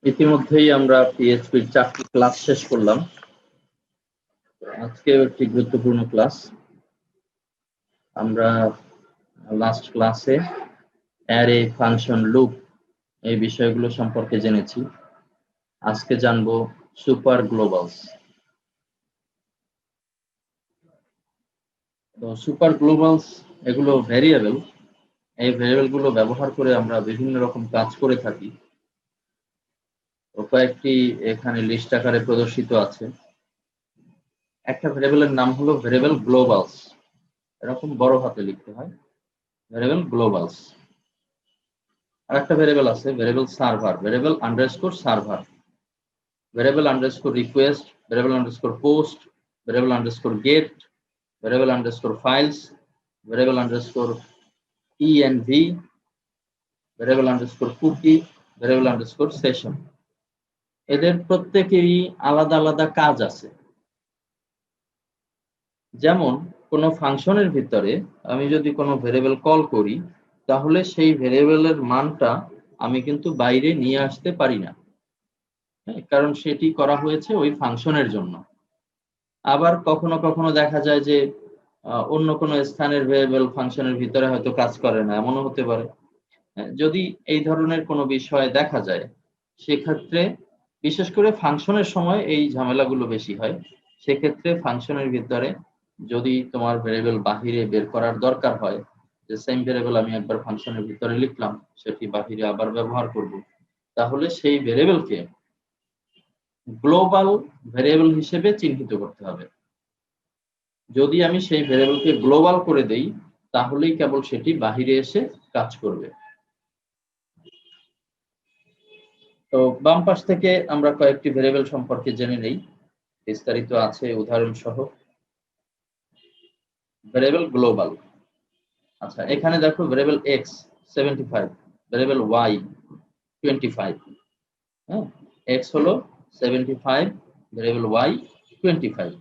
ইতিমধ্যেই আমরা পিএইচপির 4টি ক্লাস শেষ করলাম। আজকেও একটি গুরুত্বপূর্ণ ক্লাস। আমরা লাস্ট ক্লাসে অ্যারে, ফাংশন, লুপ এই বিষয়গুলো সম্পর্কে জেনেছি। আজকে জানবো সুপার গ্লোবালস। তো সুপার গ্লোবালস এগুলো ভেরিয়েবল। এই ভেরিয়েবলগুলো ব্যবহার করে আমরা বিভিন্ন রকম কাজ করে থাকি। কয়েকটি এখানে লিস্ট আকারে প্রদর্শিত আছে। একটা ভেরিয়েবলের নাম হলো ভেরিয়েবল গ্লোবালস, এরকম বড় হাতে লিখতে হয়, ভেরিয়েবল গ্লোবালস। আর একটা ভেরিয়েবল আছে variable server, variable underscore server, variable underscore request, variable underscore post, variable underscore get, variable underscore files, variable underscore ENV, variable underscore cookie, variable underscore session. এদের প্রত্যেকেরই আলাদা আলাদা কাজ আছে। যেমন কোনো ফাংশনের ভিতরে আমি যদি কোনো ভেরিয়েবল কল করি, তাহলে সেই ভেরিয়েবলের মানটা আমি কিন্তু বাইরে নিয়ে আসতে পারি না, কারণ সেটি করা হয়েছে ওই ফাংশনের জন্য। আবার কখনো কখনো দেখা যায় যে অন্য কোনো স্থানের ভেরিয়েবল ফাংশনের ভিতরে হয়তো কাজ করে না, এমনও হতে পারে। যদি এই ধরনের কোনো বিষয় দেখা যায়, সেক্ষেত্রে বিশেষ করে ফাংশনের সময় এই ঝামেলাগুলো বেশি হয়। সেক্ষেত্রে ফাংশনের ভিতরে যদি তোমার ভেরিয়েবল বাহিরে বের করার দরকার হয়, যে সেম ভেরিয়েবল আমি একবার ফাংশনের ভিতরে লিখলাম, সেটি বাহিরে আবার ব্যবহার করব, তাহলে সেই ভেরিয়েবলকে গ্লোবাল ভেরিয়েবল হিসেবে চিহ্নিত করতে হবে। যদি আমি সেই ভেরিয়েবলকে গ্লোবাল করে দেই, তাহলেই কেবল সেটি বাহিরে এসে কাজ করবে। তো বাম পাশ থেকে আমরা কয়েকটি ভেরিয়েবল সম্পর্কে জেনে নেই, বিস্তারিত আছে উদাহরণ সহ। Variable global. আচ্ছা, এখানে দেখো ভেরিয়েবল এক্স 75, ভেরিয়েবল ওয়াই 25। হ্যাঁ, এক্স হলো 75, ভেরিয়েবল ওয়াই 25।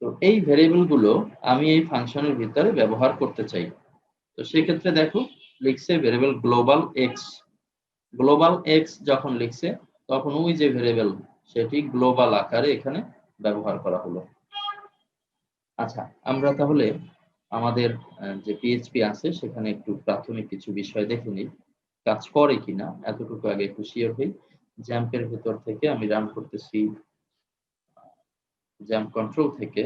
তো এই ভেরিয়েবল গুলো আমি এই ফাংশনের ভিতরে ব্যবহার করতে চাই। তো সেই ক্ষেত্রে দেখো লিখছে variable global x. Global x যখন লিখছে, তখন ওই যে ভেরিয়েবল সেটি গ্লোবাল আকারে এখানে ব্যবহার করা হলো। আচ্ছা, আমরা তাহলে আমাদের যে পিএইচপি আছে সেখানে একটু প্রাথমিক কিছু বিষয় দেখে নিই, কাজ করে কিনা এতটুকু আগে একটু শিওর হই। জ্যাম্পের ভেতর থেকে আমি রান করতেছি, জ্যাম্প কন্ট্রোল থেকে।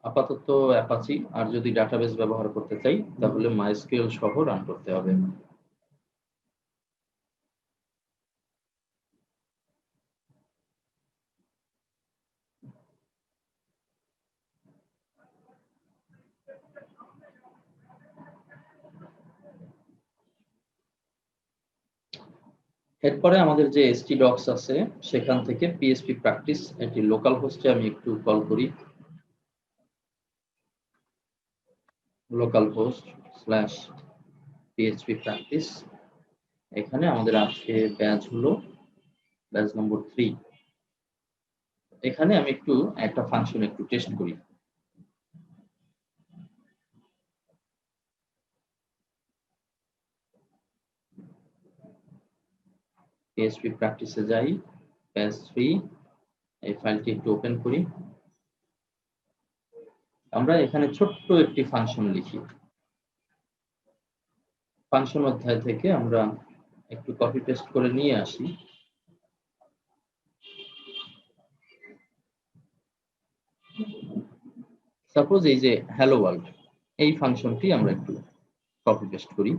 আপাতত অ্যাপাচি, আর যদি ডাটাবেস ব্যবহার করতে চাই তাহলে মাইস্কুয়েল সহ রান করতে হবে। এরপরে আমাদের যে htdocs আছে সেখান থেকে পিএইচপি প্র্যাকটিস, এটি লোকাল হোস্টে আমি একটু কল করি, লোকাল হোস্ট /php practice। এখানে আমাদের আজকে ব্যাচ হলো ব্যাচ নম্বর 3। এখানে আমি একটু একটা ফাংশন একটু টেস্ট করি। পিএইচপি প্র্যাকটিসে যাই, ব্যাচ 3, এই ফাইলটি একটু ওপেন করি। আমরা এখানে ছোট্ট একটি ফাংশন লিখি। ফাংশন অধ্যায় থেকে আমরা একটু কপি পেস্ট করে নিয়ে আসি। সাপোজ এই যে হ্যালো ওয়ার্ল্ড, এই ফাংশনটি আমরা একটু কপি পেস্ট করি।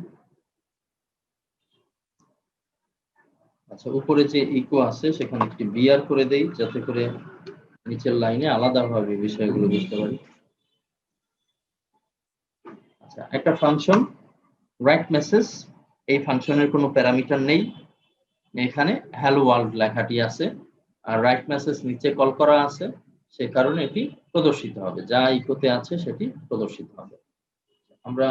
আচ্ছা, উপরে যে ইকো আছে সেখানে একটি বিআর করে দেই, যাতে করে নিচের লাইনে আলাদাভাবে বিষয়গুলো বুঝতে পারি। আচ্ছা, একটা ফাংশন রাইট মেসেজ, এই ফাংশনের কোনো প্যারামিটার নেই, এখানে হ্যালো ওয়ার্ল্ড লেখাটি আছে, আর রাইট মেসেজ নিচে কল করা আছে, সে কারণে এটি প্রদর্শিত হবে, যা ইকোতে আছে সেটি প্রদর্শিত হবে। আমরা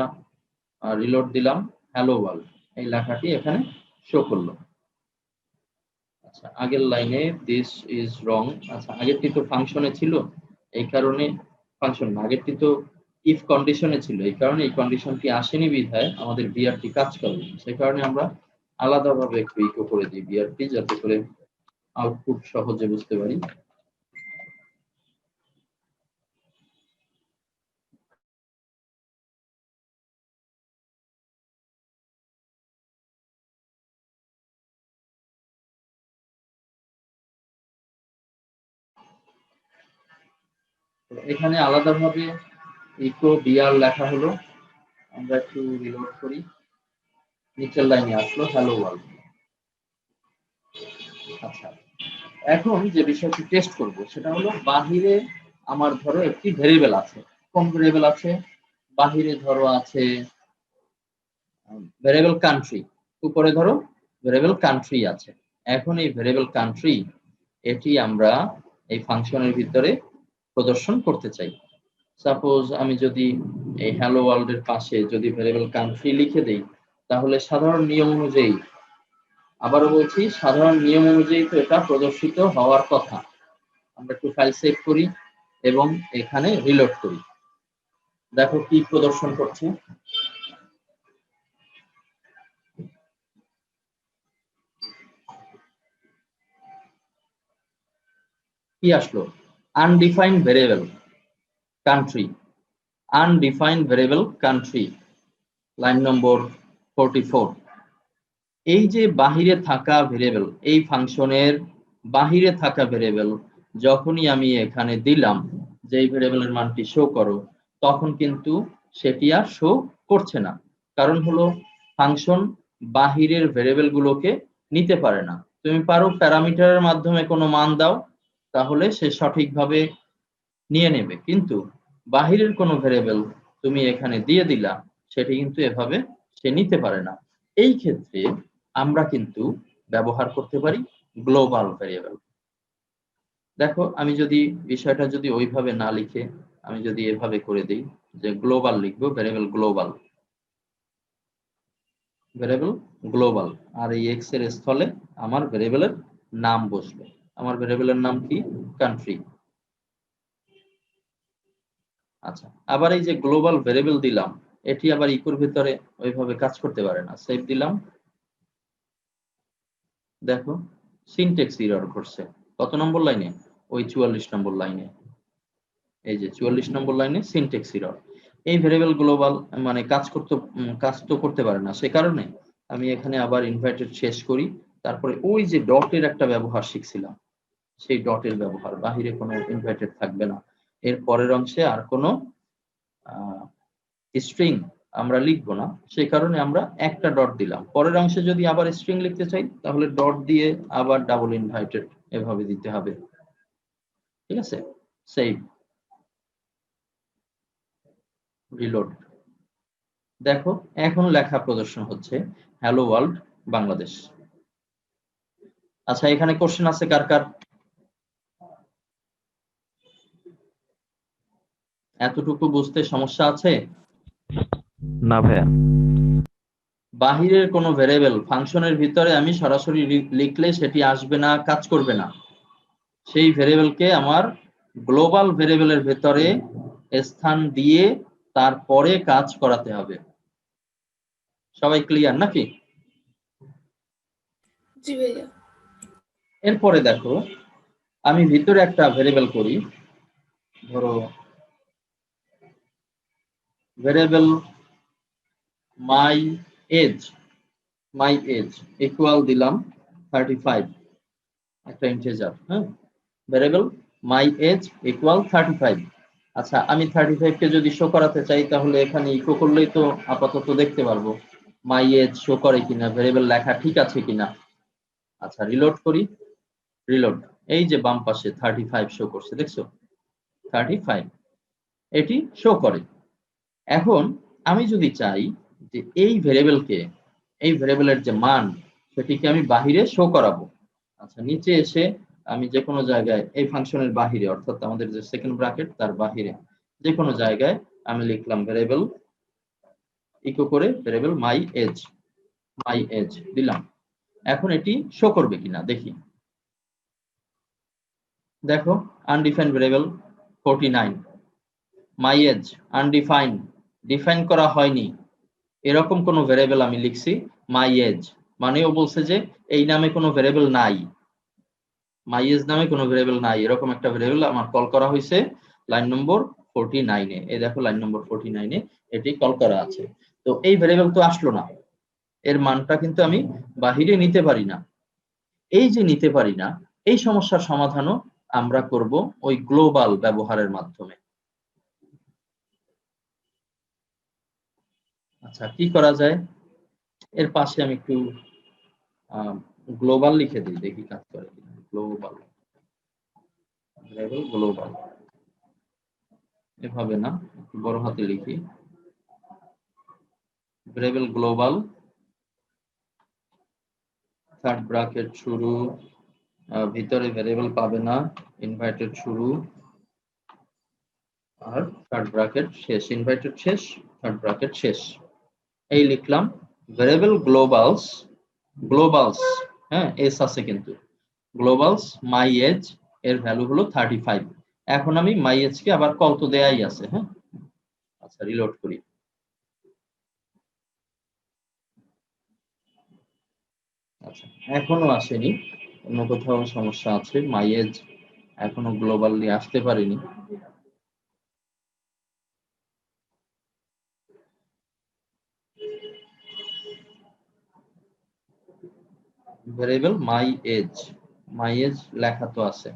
রিলোড দিলাম, হ্যালো ওয়ার্ল্ড এই লেখাটি এখানে শো করলো। আচ্ছা, আগের লাইনে দিস ইজ রং। আচ্ছা, আগেরটি তো ফাংশনে ছিল, এই কারণে ফাংশন না, আগেরটি তো ইফ কন্ডিশনে ছিল, এই কারণে এই কন্ডিশনটি আসেনি বিধায় আমাদের বিআরটি কাজ করে, সেই কারণে আমরা আলাদাভাবে একটু ইকো করে দিই বিআরটি, যাতে করে আউটপুট সহজে বুঝতে পারি। এখানে আলাদাভাবে ইকো বিআর লেখা হলো, আমরা একটু রিলোড করি, নিচের লাইনে আসলো হ্যালো ওয়ার্ল্ড। আচ্ছা, এখন যে বিষয়টি টেস্ট করব সেটা হলো বাহিরে আমার ধরো একটি ভেরিয়েবল আছে। কোন ভেরিয়েবল আছে? বাহিরে ধরো আছে ভেরিয়েবল কান্ট্রি, উপরে ধরো ভেরিয়েবল কান্ট্রি আছে। এখন এই ভেরিয়েবল কান্ট্রি এটি আমরা এই ফাংশনের ভিতরে প্রদর্শন করতে চাই। সাপোজ আমি যদি এই হ্যালো ওয়ার্ল্ড এর পাশে যদি ভেরিয়েবল কান্ট্রি লিখে দেই, তাহলে সাধারণ নিয়ম অনুযায়ী, আবারও বলছি সাধারণ নিয়ম অনুযায়ী তো এটা প্রদর্শিত হওয়ার কথা। আমরা একটু ফাইল সেভ করি এবং এখানে রিলোড করি, দেখো কি প্রদর্শন করছে। কি আসলো? Undefined variable country, undefined variable country, line number 44। এই যে বাহিরে থাকা ভেরিয়েবল, এই ফাংশনের বাহিরে থাকা ভেরিয়েবল যখনই আমি এখানে দিলাম যে এই ভেরিয়েবলের মানটি শো করো, তখন কিন্তু সেটি আর শো করছে না। কারণ হলো ফাংশন বাহিরের ভেরিয়েবল গুলোকে নিতে পারে না। তুমি পারো প্যারামিটারের মাধ্যমে কোনো মান দাও, তাহলে সে সঠিকভাবে নিয়ে নেবে, কিন্তু বাহিরের কোনো ভেরিয়েবল তুমি এখানে দিয়ে দিলা, সেটি কিন্তু এভাবে সে নিতে পারে না। এই ক্ষেত্রে আমরা কিন্তু ব্যবহার করতে পারি গ্লোবাল ভেরিয়েবল। দেখো আমি যদি বিষয়টা যদি ওইভাবে না লিখে আমি যদি এভাবে করে দিই যে গ্লোবাল লিখবো, ভেরিয়েবল গ্লোবাল, ভেরিয়েবল গ্লোবাল, আর এই এক্স এর স্থলে আমার ভেরিয়েবলের নাম বসবে। আমার ভেরিয়েবলের নাম কি? কান্ট্রি। আচ্ছা, আবার এই যে গ্লোবাল ভেরিয়েবল দিলাম, এটি আবার ইকোর ভিতরে ওইভাবে কাজ করতে পারে না। সেভ দিলাম, দেখো সিনট্যাক্স এরর করছে। কত নম্বর লাইনে? ওই 44 নম্বর লাইনে। এই যে 44 নম্বর লাইনে সিনট্যাক্স এরর। এই ভেরিয়েবল গ্লোবাল মানে কাজ তো করতে পারে না, সে কারণে আমি এখানে আবার ইনভাইটেড শেষ করি, তারপরে ওই যে ডটের একটা ব্যবহার শিখছিলাম, সেই ডটের ব্যবহার, বাহিরে কোনো ইনভাইটেড থাকবে না। এর পরের অংশে আর কোনো স্ট্রিং আমরা লিখবো না, সেই কারণে আমরা একটা ডট দিলাম। পরের অংশে যদি আবার স্ট্রিং লিখতে চাই, তাহলে ডট দিয়ে আবার ডাবল ইনভাইটেড এভাবে দিতে হবে। ঠিক আছে, সেভ, রিলোড। দেখো এখন লেখা প্রদর্শন হচ্ছে হ্যালো ওয়ার্ল্ড বাংলাদেশ। আচ্ছা, এখানে কোশ্চেন আছে কার কার? এতটুকু বুঝতে সমস্যা আছে? না ভাইয়া। বাহিরের কোনো ভেরিয়েবল ফাংশনের ভিতরে আমি সরাসরি লিখলে সেটি আসবে না, কাজ করবে না। সেই ভেরিয়েবলকে আমার গ্লোবাল ভেরিয়েবলের ভেতরে স্থান দিয়ে তারপরে কাজ করাতে হবে। সবাই ক্লিয়ার নাকি? জি ভাইয়া। এরপরে দেখো আমি ভিতরে একটা ভেরিয়েবল করি, ধরো variable my age, my age equal দিলাম 35, একটা ইন্টিজার। হ্যাঁ, ভেরিয়েবল মাই এজ ইকুয়াল 35। আচ্ছা, আমি 35 কে যদি শো করাতে চাই, তাহলে এখানে ইকো করলেই তো আপাতত দেখতে পারবো মাই এজ শো করে কিনা, ভেরিয়েবল লেখা ঠিক আছে কিনা। আচ্ছা, রিলোড করি, রিলোড। এই যে বাম পাশে 35 শো করছে, দেখছো 35 এটি শো করে। এখন আমি যদি চাই যে এই ভেরিয়েবলকে, এই ভেরিয়েবলের যে মান সেটিকে আমি বাহিরে শো করাবো, আচ্ছা নিচে এসে আমি যে কোনো জায়গায় এই ফাংশনের বাহিরে, অর্থাৎ আমাদের যে সেকেন্ড ব্র্যাকেট তার বাহিরে যে কোনো জায়গায় আমি লিখলাম ভেরিয়েবল ইকো করে variable my age, my age দিলাম। এখন এটি শো করবে কিনা দেখি। দেখো undefined variable 49, my age undefined, define করা হয়নি এরকম কোন ভেরিয়েবল আমি লিখছি মাই এজ, মানে ও বলছে যে এই নামে কোনো ভেরিয়েবল নাই, মাই এজ নামে কোনো ভেরিয়েবল নাই, এরকম একটা ভেরিয়েবল আমার কল করা হয়েছে লাইন নম্বর 49 এ। এই দেখো লাইন নম্বর 49 এ এটি কল করা আছে। তো এই ভেরিয়েবল তো আসলো না, এর মানটা কিন্তু আমি বাহিরে নিতে পারি না। এই যে নিতে পারি না, এই সমস্যার সমাধানও আমরা করব ওই গ্লোবাল ব্যবহারের মাধ্যমে। আচ্ছা, কি করা যায়? এর পাশে আমি একটু গ্লোবাল লিখে দিই, দেখি কাজ করে কিনা। গ্লোবাল ভেরিয়েবল গ্লোবাল, এভাবে না, একটু বড় হাতে লিখি। ভেরিয়েবল গ্লোবাল, থার্ড ব্র্যাকেট শুরু, ভিতরে ভেরিয়েবল পাবে না, ইনভাইটেড শুরু, আর থার্ড ব্র্যাকেট শেষ, ইনভাইটেড শেষ, থার্ড ব্র্যাকেট শেষ। এই লিখলাম ভেরিয়েবল গ্লোবালস, গ্লোবালস, হ্যাঁ এস আছে কিন্তু, গ্লোবালস মাই এজ এর ভ্যালু হলো 35। এখন আমি মাই এজ কে আবার কল তো দেয়াই আছে, হ্যাঁ। আচ্ছা, রিলোড করি। আচ্ছা, এখনো আসেনি, অন্য কোথাও সমস্যা আছে, মাই এজ এখনো গ্লোবালি আসতে পারেনি। ভেরিয়েবল মাই এজ লেখা তো আছে।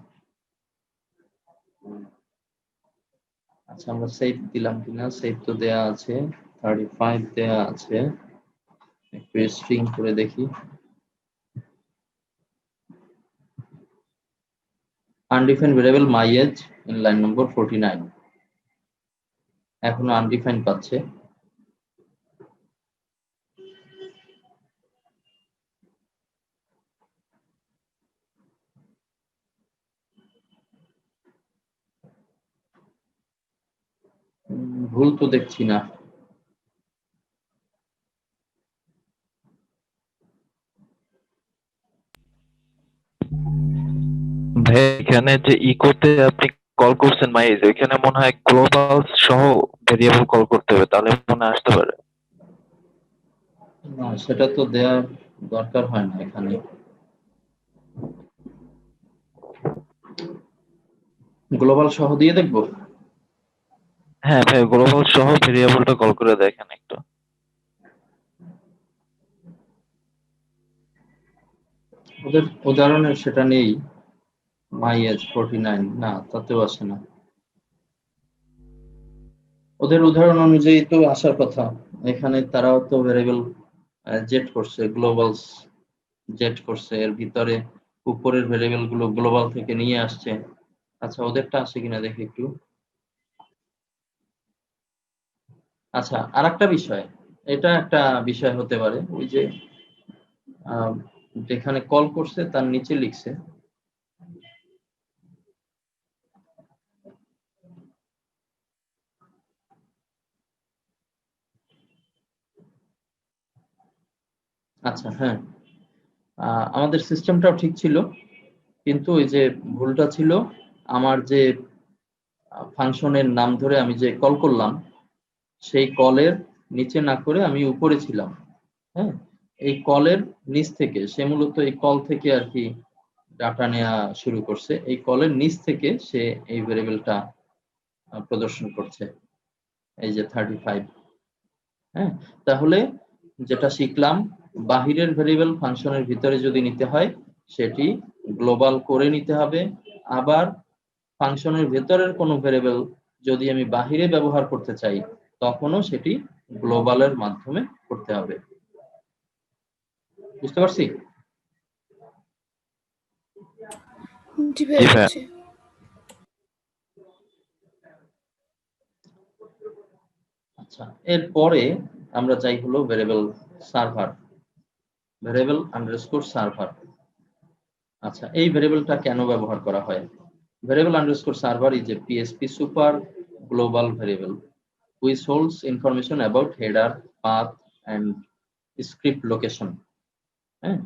আচ্ছা, আমরা সেভ দিলাম কিনা, সেভ তো দেয়া আছে, 35 দেয়া আছে, একটু স্ট্রিং করে দেখি। Undefined variable my age in line number 49, এখনো আনডিফাইন্ড পাচ্ছে। ভুল তো দেখছি না। ভাই এখানে যে ইকোতে আপনি কল করছেন মাইজ, এখানে মনে হয় গ্লোবাল সহ ভেরিয়েবল কল করতে হবে, তাহলে মনে হয় আসতে পারে। না, সেটা তো দেওয়ার দরকার হয় না এখানে। গ্লোবাল সহ দিয়ে দেখবো। হ্যাঁ ভাই, গ্লোবাল সহ ভেরিয়েবলটা কল করে দেখেন একটু। ওদের উদাহরণে সেটা নেই, মাই এজ 49, না তাতেও আসে না। ওদের উদাহরণ অনুযায়ী তো আসার কথা, এখানে তারাও তো ভেরিয়েবল জেট করছে, গ্লোবালস জেট করছে, এর ভিতরে উপরের ভেরিয়েবল গুলো গ্লোবাল থেকে নিয়ে আসছে। আচ্ছা, ওদেরটা আসে কিনা দেখি একটু। আচ্ছা, আরেকটা বিষয়, এটা একটা বিষয় হতে পারে, ওই যে আহ, যেখানে কল করছে তার নিচে লিখছে আচ্ছা হ্যাঁ, আমাদের সিস্টেমটাও ঠিক ছিল, কিন্তু ওই যে ভুলটা ছিল আমার যে ফাংশনের নাম ধরে আমি যে কল করলাম, সেই কলের নিচে না করে আমি উপরে ছিলাম, হ্যাঁ। এই কলের নিচ থেকে সে মূলত এই কল থেকে আর কি ডাটা নেওয়া শুরু করছে, এই কলের নিচ থেকে সে এই ভেরিয়েবলটা প্রদর্শন করছে, এই যে 35। হ্যাঁ, তাহলে যেটা শিখলাম, বাহিরের ভেরিয়েবল ফাংশনের ভিতরে যদি নিতে হয় সেটি গ্লোবাল করে নিতে হবে, আবার ফাংশনের ভেতরের কোনো ভেরিয়েবল যদি আমি বাহিরে ব্যবহার করতে চাই তখনও সেটি গ্লোবালের মাধ্যমে করতে হবে। বুঝতে পারছি? জি জি ভাইয়া, ভাইয়া। বুঝছি। আচ্ছা, এরপরে আমরা যাই হলো variable server, variable underscore server. আচ্ছা, এই ভেরিয়েবলটা কেন ব্যবহার করা হয়? Variable underscore server is a PHP super global variable which holds information about header, path and script location. হ্যাঁ,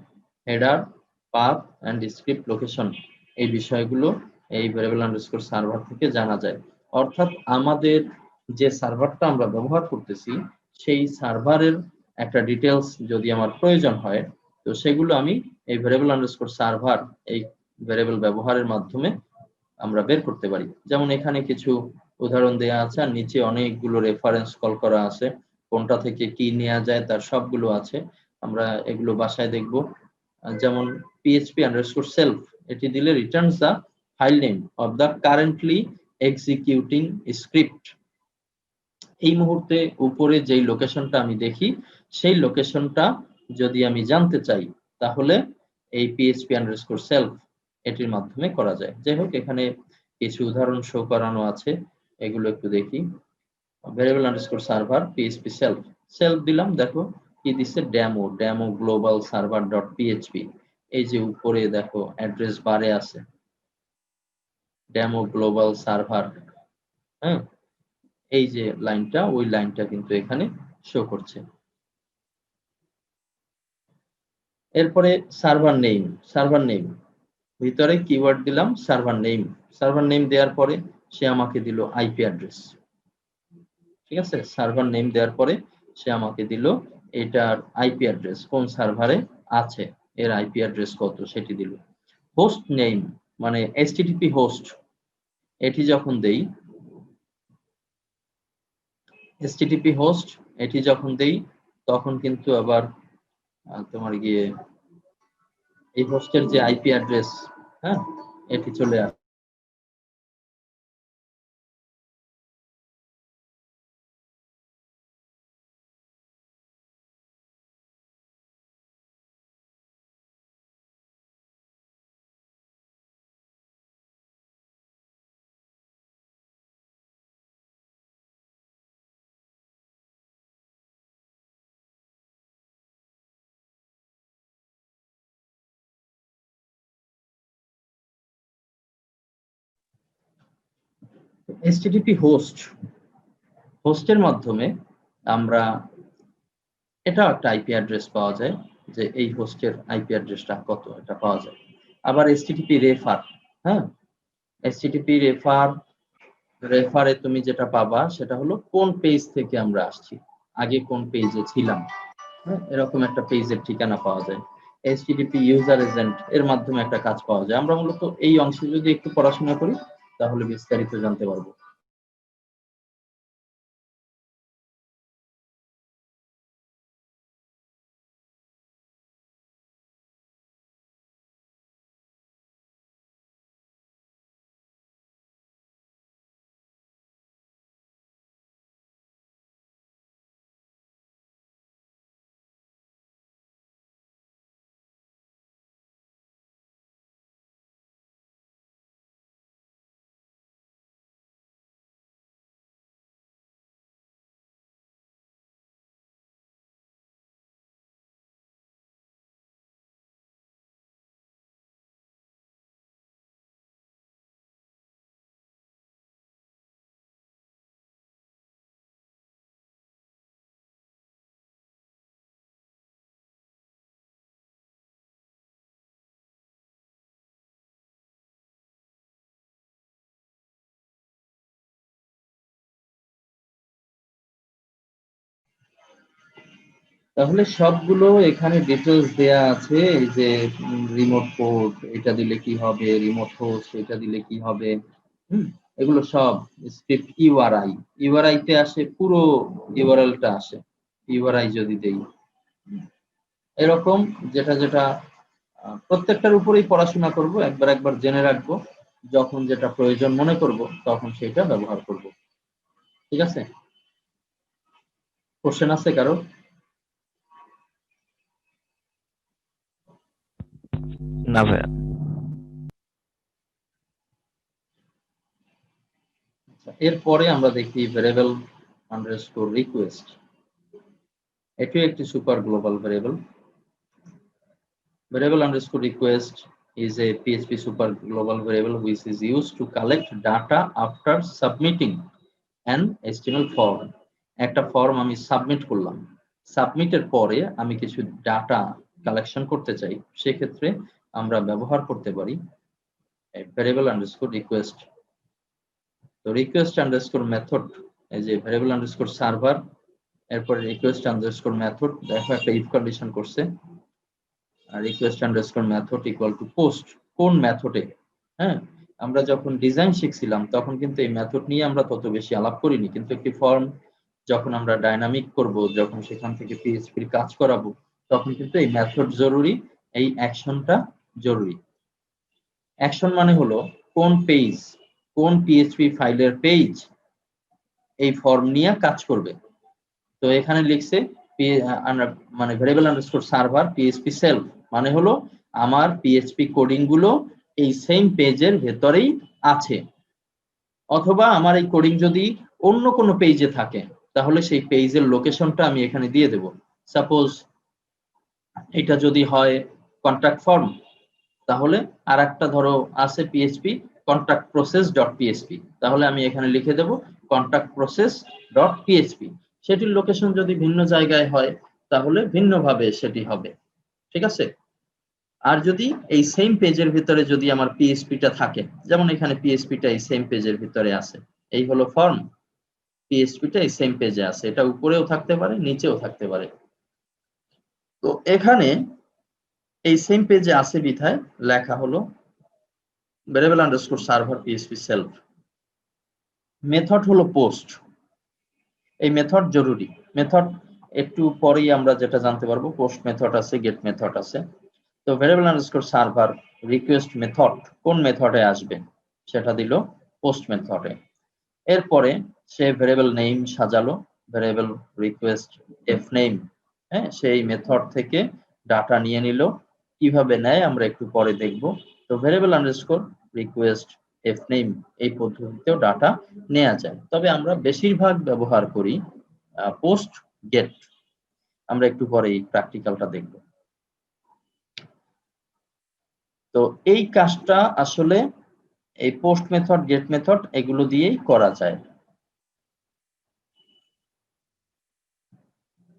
header, path and script location, এই বিষয়গুলো এই ভেরিয়েবল আন্ডারস্কোর সার্ভার থেকে জানা যায়। অর্থাৎ আমাদের যে সার্ভারটা আমরা ব্যবহার করতেছি সেই সার্ভারের একটা ডিটেলস যদি আমার প্রয়োজন হয়, তো সেগুলো আমি এই ভেরিয়েবল আন্ডারস্কোর সার্ভার এই ভেরিয়েবল ব্যবহারের মাধ্যমে আমরা বের করতে পারি। যেমন এখানে কিছু উদাহরণ দেওয়া আছে আর নিচে অনেকগুলো রেফারেন্স কল করা আছে, কোনটা থেকে কি নেওয়া যায় তার সবগুলো আছে, আমরা এগুলো বাসায় দেখব। যেমন php_self এটি দিলে Returns the file name of the currently executing script. এই মুহূর্তে উপরে যেই লোকেশনটা আমি দেখি সেই লোকেশনটা যদি আমি জানতে চাই তাহলে এই php_self এটির মাধ্যমে করা যায়। যাই হোক, এখানে কিছু উদাহরণ শো করানো আছে, এগুলো একটু দেখি। Variable underscore server php self দিলাম, দেখো কি দিচ্ছে, demo global server dot PHP. এই যে উপরে দেখো অ্যাড্রেস বারে আছে ডেমো গ্লোবাল সার্ভার, হ্যাঁ, এই যে লাইনটা, ওই লাইনটা কিন্তু এখানে শো করছে। এরপরে সার্ভার নেম ভিতরে কিওয়ার্ড দিলাম সার্ভার নেম দেওয়ার পরে সে আমাকে দিল আইপি অ্যাড্রেস। ঠিক আছে, সার্ভার নেম দেওয়ার পরে সে আমাকে দিল এটার আইপি অ্যাড্রেস, কোন সার্ভারে আছে, এর আইপি অ্যাড্রেস কত সেটি দিল। হোস্ট নেম মানে এইচটিটিপি হোস্ট, এটি যখন দেই এইচটিটিপি হোস্ট এটি যখন দেই তখন কিন্তু আবার তোমার গিয়ে এই হোস্টের যে আইপি অ্যাড্রেস, হ্যাঁ, এটি চলে আসে। এইচটিটিপি হোস্টের মাধ্যমে আমরা এটাও একটা আইপি অ্যাড্রেস পাওয়া যায়, যে এই হোস্টের আইপি অ্যাড্রেসটা কত এটা পাওয়া যায়। আবার এইচটিটিপি রেফার, হ্যাঁ, এইচটিটিপি রেফারে তুমি যেটা পাবা সেটা হলো কোন পেজ থেকে আমরা আসছি, আগে কোন পেজে ছিলাম, হ্যাঁ, এরকম একটা পেজের ঠিকানা পাওয়া যায়। এইচটিটিপি ইউজার এজেন্ট এর মাধ্যমে একটা কাজ পাওয়া যায়। আমরা মূলত এই অংশে যদি একটু পড়াশোনা করি তাহলে বিস্তারিত জানতে পারবো। তাহলে সবগুলো এখানে ডিটেলস দেয়া আছে, এই যে রিমোট পোর্ট এটা দিলে কি হবে, রিমোট হোস্ট এটা দিলে কি হবে, এগুলো সব স্ক্রিপ্ট। ইউআরআই তে আসে পুরো ইউআরএলটা আসে, ইউআরআই যদি দেই এরকম, যেটা যেটা প্রত্যেকটার উপরেই পড়াশোনা করব, একবার জেনে রাখবো, যখন যেটা প্রয়োজন মনে করব তখন সেটা ব্যবহার করব। ঠিক আছে, কোশ্চেন আছে কারো? না ভাইয়া। এরপরে আমরা দেখি ভেরিয়েবল আন্ডারস্কোর রিকোয়েস্ট। এটিও একটি super global variable. Variable underscore request is a PHP super global variable which is used to collect data after submitting an HTML form. একটা ফর্ম আমি সাবমিট করলাম, সাবমিটের পরে আমি কিছু ডাটা কালেকশন করতে চাই, সেক্ষেত্রে আমরা ব্যবহার করতে পারি variable underscore request। তো request underscore method এই যে ভ্যারিয়েবল আন্ডারস্কোর সার্ভার, এরপর রিকোয়েস্ট আন্ডারস্কোর মেথড, দেখো একটা ইফ কন্ডিশন করছে, আর request underscore method equal to post. কোন মেথডে? হ্যাঁ, আমরা যখন ডিজাইন শিখছিলাম তখন কিন্তু এই মেথড নিয়ে আমরা তত বেশি আলাপ করিনি, কিন্তু একটি ফর্ম যখন আমরা ডাইনামিক করব, যখন সেখান থেকে পিএইচপির কাজ করাবো, তখন কিন্তু এই মেথড জরুরি, এই অ্যাকশনটা জরুরি। অ্যাকশন মানে হলো কোন পেজ, কোন পিএইচপি ফাইলের পেজ এই ফর্ম নিয়ে কাজ করবে। তো এখানে লিখছে মানে variable underscore server PHP self, মানে হলো আমার পিএইচপি কোডিং গুলো এই সেম পেজের ভেতরেই আছে, অথবা আমার এই কোডিং যদি অন্য কোনো পেজে থাকে তাহলে সেই পেজের লোকেশনটা আমি এখানে দিয়ে দেব। সাপোজ এটা যদি হয় কন্ট্যাক্ট ফর্ম, তাহলে আর একটা ধরো আছে PHP contact process dot PHP, তাহলে আমি এখানে লিখে দেব কন্ট্যাক্ট প্রসেস ডট পিএইচপি। সেটির লোকেশন যদি ভিন্ন জায়গায় হয় তাহলে ভিন্নভাবে সেটি হবে, ঠিক আছে। আর যদি এই সেম পেজের ভিতরে যদি আমার পিএইচপিটা থাকে, যেমন এখানে পিএইচপিটা এই সেম পেজের ভিতরে আছে, এই হলো ফর্ম, পিএইচপিটা এই সেম পেজে আছে, এটা উপরেও থাকতে পারে নিচেও থাকতে পারে। তো এখানে এই সেম পেজে আছে বিধায় লেখা হলো variable underscore server PHP self. Method হলো পোস্ট, এই মেথড জরুরি। মেথড একটু পরেই আমরা যেটা জানতে পারবো, পোস্ট মেথড আছে, গেট মেথড আছে। তো variable underscore server request method কোন মেথডে আসবে সেটা দিল পোস্ট মেথডে। এরপরে সে ভ্যারিয়েবল নেম সাজালো, ভ্যারিয়েবল রিকোয়েস্ট এফ নেম, হ্যাঁ, সেই মেথড থেকে ডাটা নিয়ে নিল। কিভাবে নেয় আমরা একটু পরে দেখব। তো variable underscore request F name এই পদ্ধতিতেও ডাটা নেওয়া যায়, তবে আমরা বেশিরভাগ ব্যবহার করি পোস্ট গেট। আমরা একটু পরে এই প্র্যাকটিক্যালটা দেখব। তো এই কাজটা আসলে এই পোস্ট মেথড, গেট মেথড এগুলো দিয়েই করা যায়।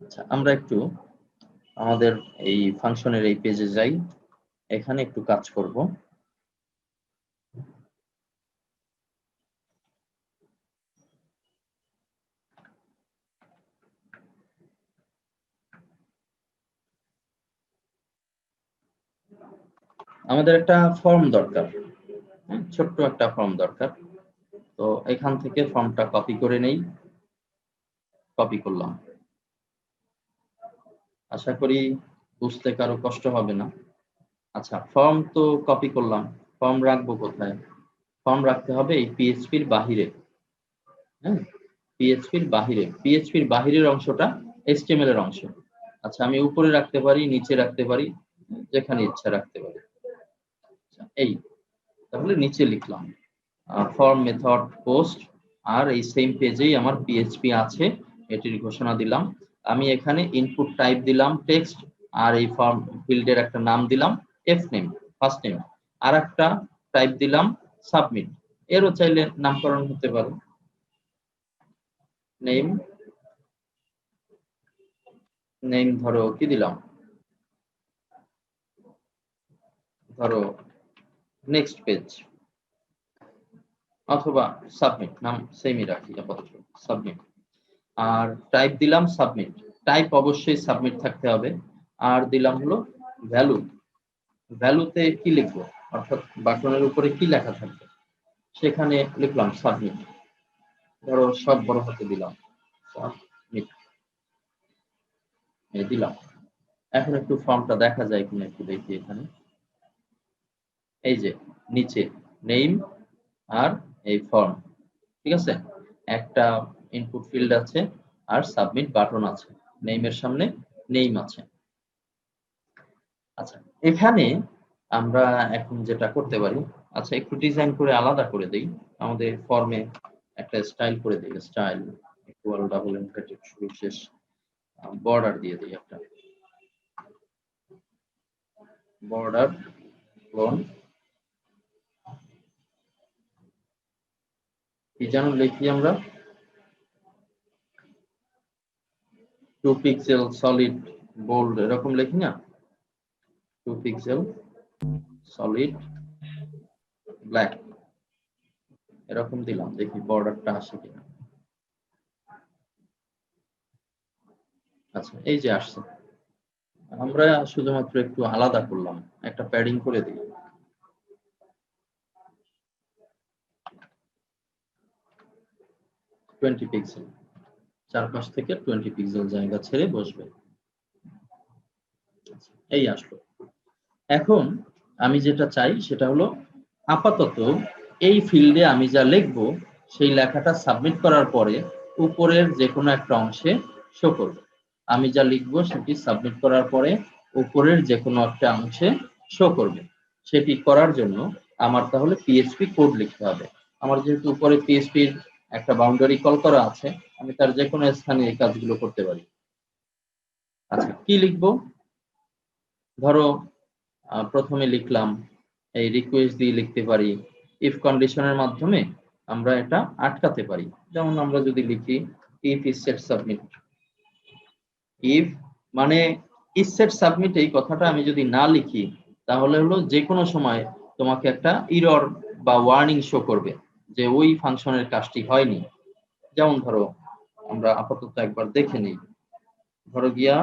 আচ্ছা, আমরা একটু আমাদের এই ফাংশনের এই পেজে যাই, এখানে একটু কাজ করব। আমাদের একটা ফর্ম দরকার, ছোট্ট একটা ফর্ম দরকার। তো এখান থেকে ফর্মটা কপি করে নেই, কপি করলাম। আশা করি বুঝতে কারো কষ্ট হবে না। আচ্ছা, ফর্ম তো কপি করলাম, ফর্ম রাখবো কোথায়? ফর্ম রাখতে হবে এই পিএইচপির বাহিরে। হ্যাঁ, পিএইচপির বাহিরে, পিএইচপির বাহিরের অংশটা এইচটিএমএল এর অংশ। আচ্ছা, আমি উপরে রাখতে পারি, নিচে রাখতে পারি, যেখানে ইচ্ছা রাখতে পারি। এই তাহলে নিচে লিখলাম ফর্ম মেথড পোস্ট, আর এই সেম পেজেই আমার পিএইচপি আছে, এটির ঘোষণা দিলাম। আমি এখানে ইনপুট টাইপ দিলাম টেক্সট, আর এই ফর্ম ফিল্ডের একটা নাম দিলাম এফ নেম, ফার্স্ট নেম, আর একটা টাইপ দিলাম সাবমিট। এরও চাইলে নামকরণ হতে পারে, নেম, নেম ধরো কি দিলাম, ধরো নেক্সট পেজ, অথবা সাবমিট, নাম সেমই রাখি আপাতত, সাবমিট। আর টাইপ দিলাম সাবমিট, টাইপ অবশ্যই সাবমিট থাকতে হবে। আর দিলাম হলো ভ্যালু, ভ্যালুতে কি লিখবো, অর্থাৎ বাটনের উপরে কি লেখা থাকবে সেখানে লিখলাম সাবমিট, ধরো সব বড় হাতে দিলাম, সাবমিট দিলাম। এখন একটু ফর্মটা দেখা যায় কিনা একটু দেখি। এখানে এই যে নিচে নেম আর এই ফর্ম, ঠিক আছে, একটা ইনপুট ফিল্ড আছে আর সাবমিট বাটন আছে, নেমের সামনে নেম আছে। আচ্ছা, এখানে আমরা এখন যেটা করতে পারি, আচ্ছা একটু ডিজাইন করে আলাদা করে দেই, আমাদের ফর্মে একটা স্টাইল করে দেই, স্টাইল ইকুয়াল ডাবল ইনভার্টেড শুরু শেষ বর্ডার দিয়ে দিই, একটা বর্ডার ক্লোন, কি যেন লিখি আমরা, 2 পিক্সেল সলিড বোল্ড এরকম লিখি না, 2 পিক্সেল সলিড ব্ল্যাক এরকম দিলাম, দেখি বর্ডারটা আসে কিনা। আচ্ছা, এই যে আসছে, আমরা শুধুমাত্র একটু আলাদা করলাম, একটা প্যাডিং করে দিই। টোয়েন্টি পিক্সেল, চারপাশ থেকে 20 পিক্সেল জায়গা ছেড়ে বসবে। এই আসলো। এখন আমি যেটা চাই সেটা হলো আপাতত এই ফিল্ডে আমি যা লিখব সেই লেখাটা সাবমিট করার পরে উপরের যে কোনো একটা অংশে শো করবে। আমি যা লিখব সেটি সাবমিট করার পরে উপরের যে কোনো একটা অংশে শো করবে। সেটি করার জন্য আমার তাহলে পিএইচপি কোড লিখতে হবে। আমার যেহেতু উপরে পিএইচপির একটা বাউন্ডারি কল করা আছে, আমি তার যে কোনো স্থানে এই কাজগুলো করতে পারি। আচ্ছা, কি লিখবো? ধরো প্রথমে লিখলাম, এই রিকোয়েস্ট দিয়ে লিখতে পারি, ইফ কন্ডিশনের মাধ্যমে আমরা এটা আটকাতে পারি। যেমন আমরা যদি লিখি if is set submit, if মানে ইজ সেট সাবমিট, এই কথাটা আমি যদি না লিখি তাহলে হলো যে কোনো সময় তোমাকে একটা এরর বা ওয়ার্নিং শো করবে যে ওই ফাংশনের কাজটি হয়নি। যেমন ধরো আমরা আপাতত একবার দেখে নিই, ধরো গিয়া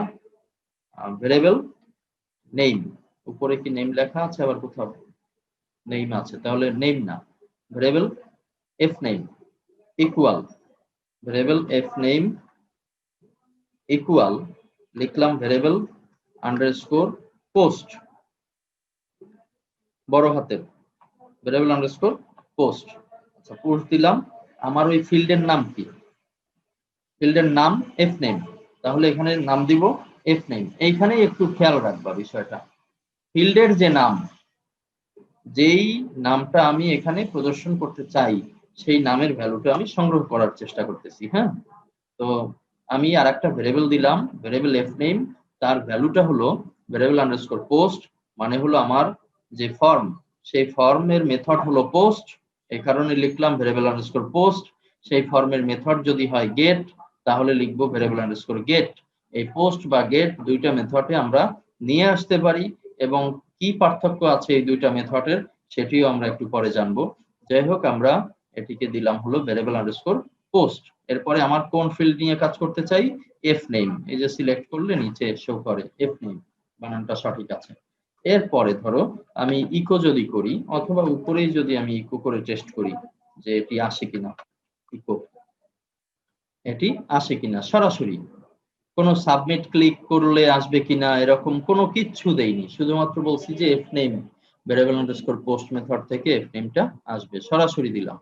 ভেরিয়েবল নেম, উপরে কি নেম লেখা আছে? আবার কোথাও নেম আছে, তাহলে নেম না, variable F name equal, variable F name equal লিখলাম ভেরিয়েবল আন্ডারস্কোর পোস্ট, বড় হাতের ভেরিয়েবল আন্ডারস্কোর পোস্ট। আচ্ছা, পোস্ট দিলাম। আমার ওই ফিল্ডের নাম কি? ফিল্ডের নাম এফ নেম, তাহলে এখানে নাম দিব এফ নেম। এইখানেই একটু খেয়াল রাখবা বিষয়টা, ফিল্ডের যে নাম, যেই নামটা আমি এখানে প্রদর্শন করতে চাই সেই নামের ভ্যালুটা আমি সংগ্রহ করার চেষ্টা করতেছি। হ্যাঁ, তো আমি আর একটা ভেরিয়েবল দিলাম, ভেরিয়েবল এফ নেম, তার ভ্যালুটা হলো ভেরিয়েবল আন্ডারস্কোর পোস্ট, মানে হলো আমার যে ফর্ম, সেই ফর্মের মেথড হলো পোস্ট, এই কারণে লিখলাম ভেরিয়েবল আন্ডারস্কোর পোস্ট। সেই ফর্মের মেথড যদি হয় গেট, তাহলে লিখবো ভেরিয়েবল আন্ডারস্কোর গেট। এই পোস্ট বা গেট দুইটা মেথডে আমরা নিয়ে আসতে পারি, এবং কি পার্থক্য আছে এই দুইটা মেথডের সেটিও আমরা একটু পরে জানবো। যাই হোক, আমরা এটিকে দিলাম হলো ভেরিয়েবল আন্ডারস্কোর পোস্ট। এরপরে আমার কোন ফিল্ড নিয়ে কাজ করতে চাই? F name. এই যে সিলেক্ট করলে নিচে শো করে এফ নেম, বানানটা সঠিক আছে। এরপরে ধরো আমি ইকো যদি করি, অথবা উপরেই যদি আমি ইকো করে টেস্ট করি যে এটি আসে কিনা, ইকো এটি আসে কিনা, সরাসরি কোনো সাবমিট ক্লিক করলে আসবে কিনা এরকম কোনো কিচ্ছু দেইনি, শুধুমাত্র বলছি যে F name variable underscore post method থেকে এফ নেমটা আসবে, সরাসরি দিলাম।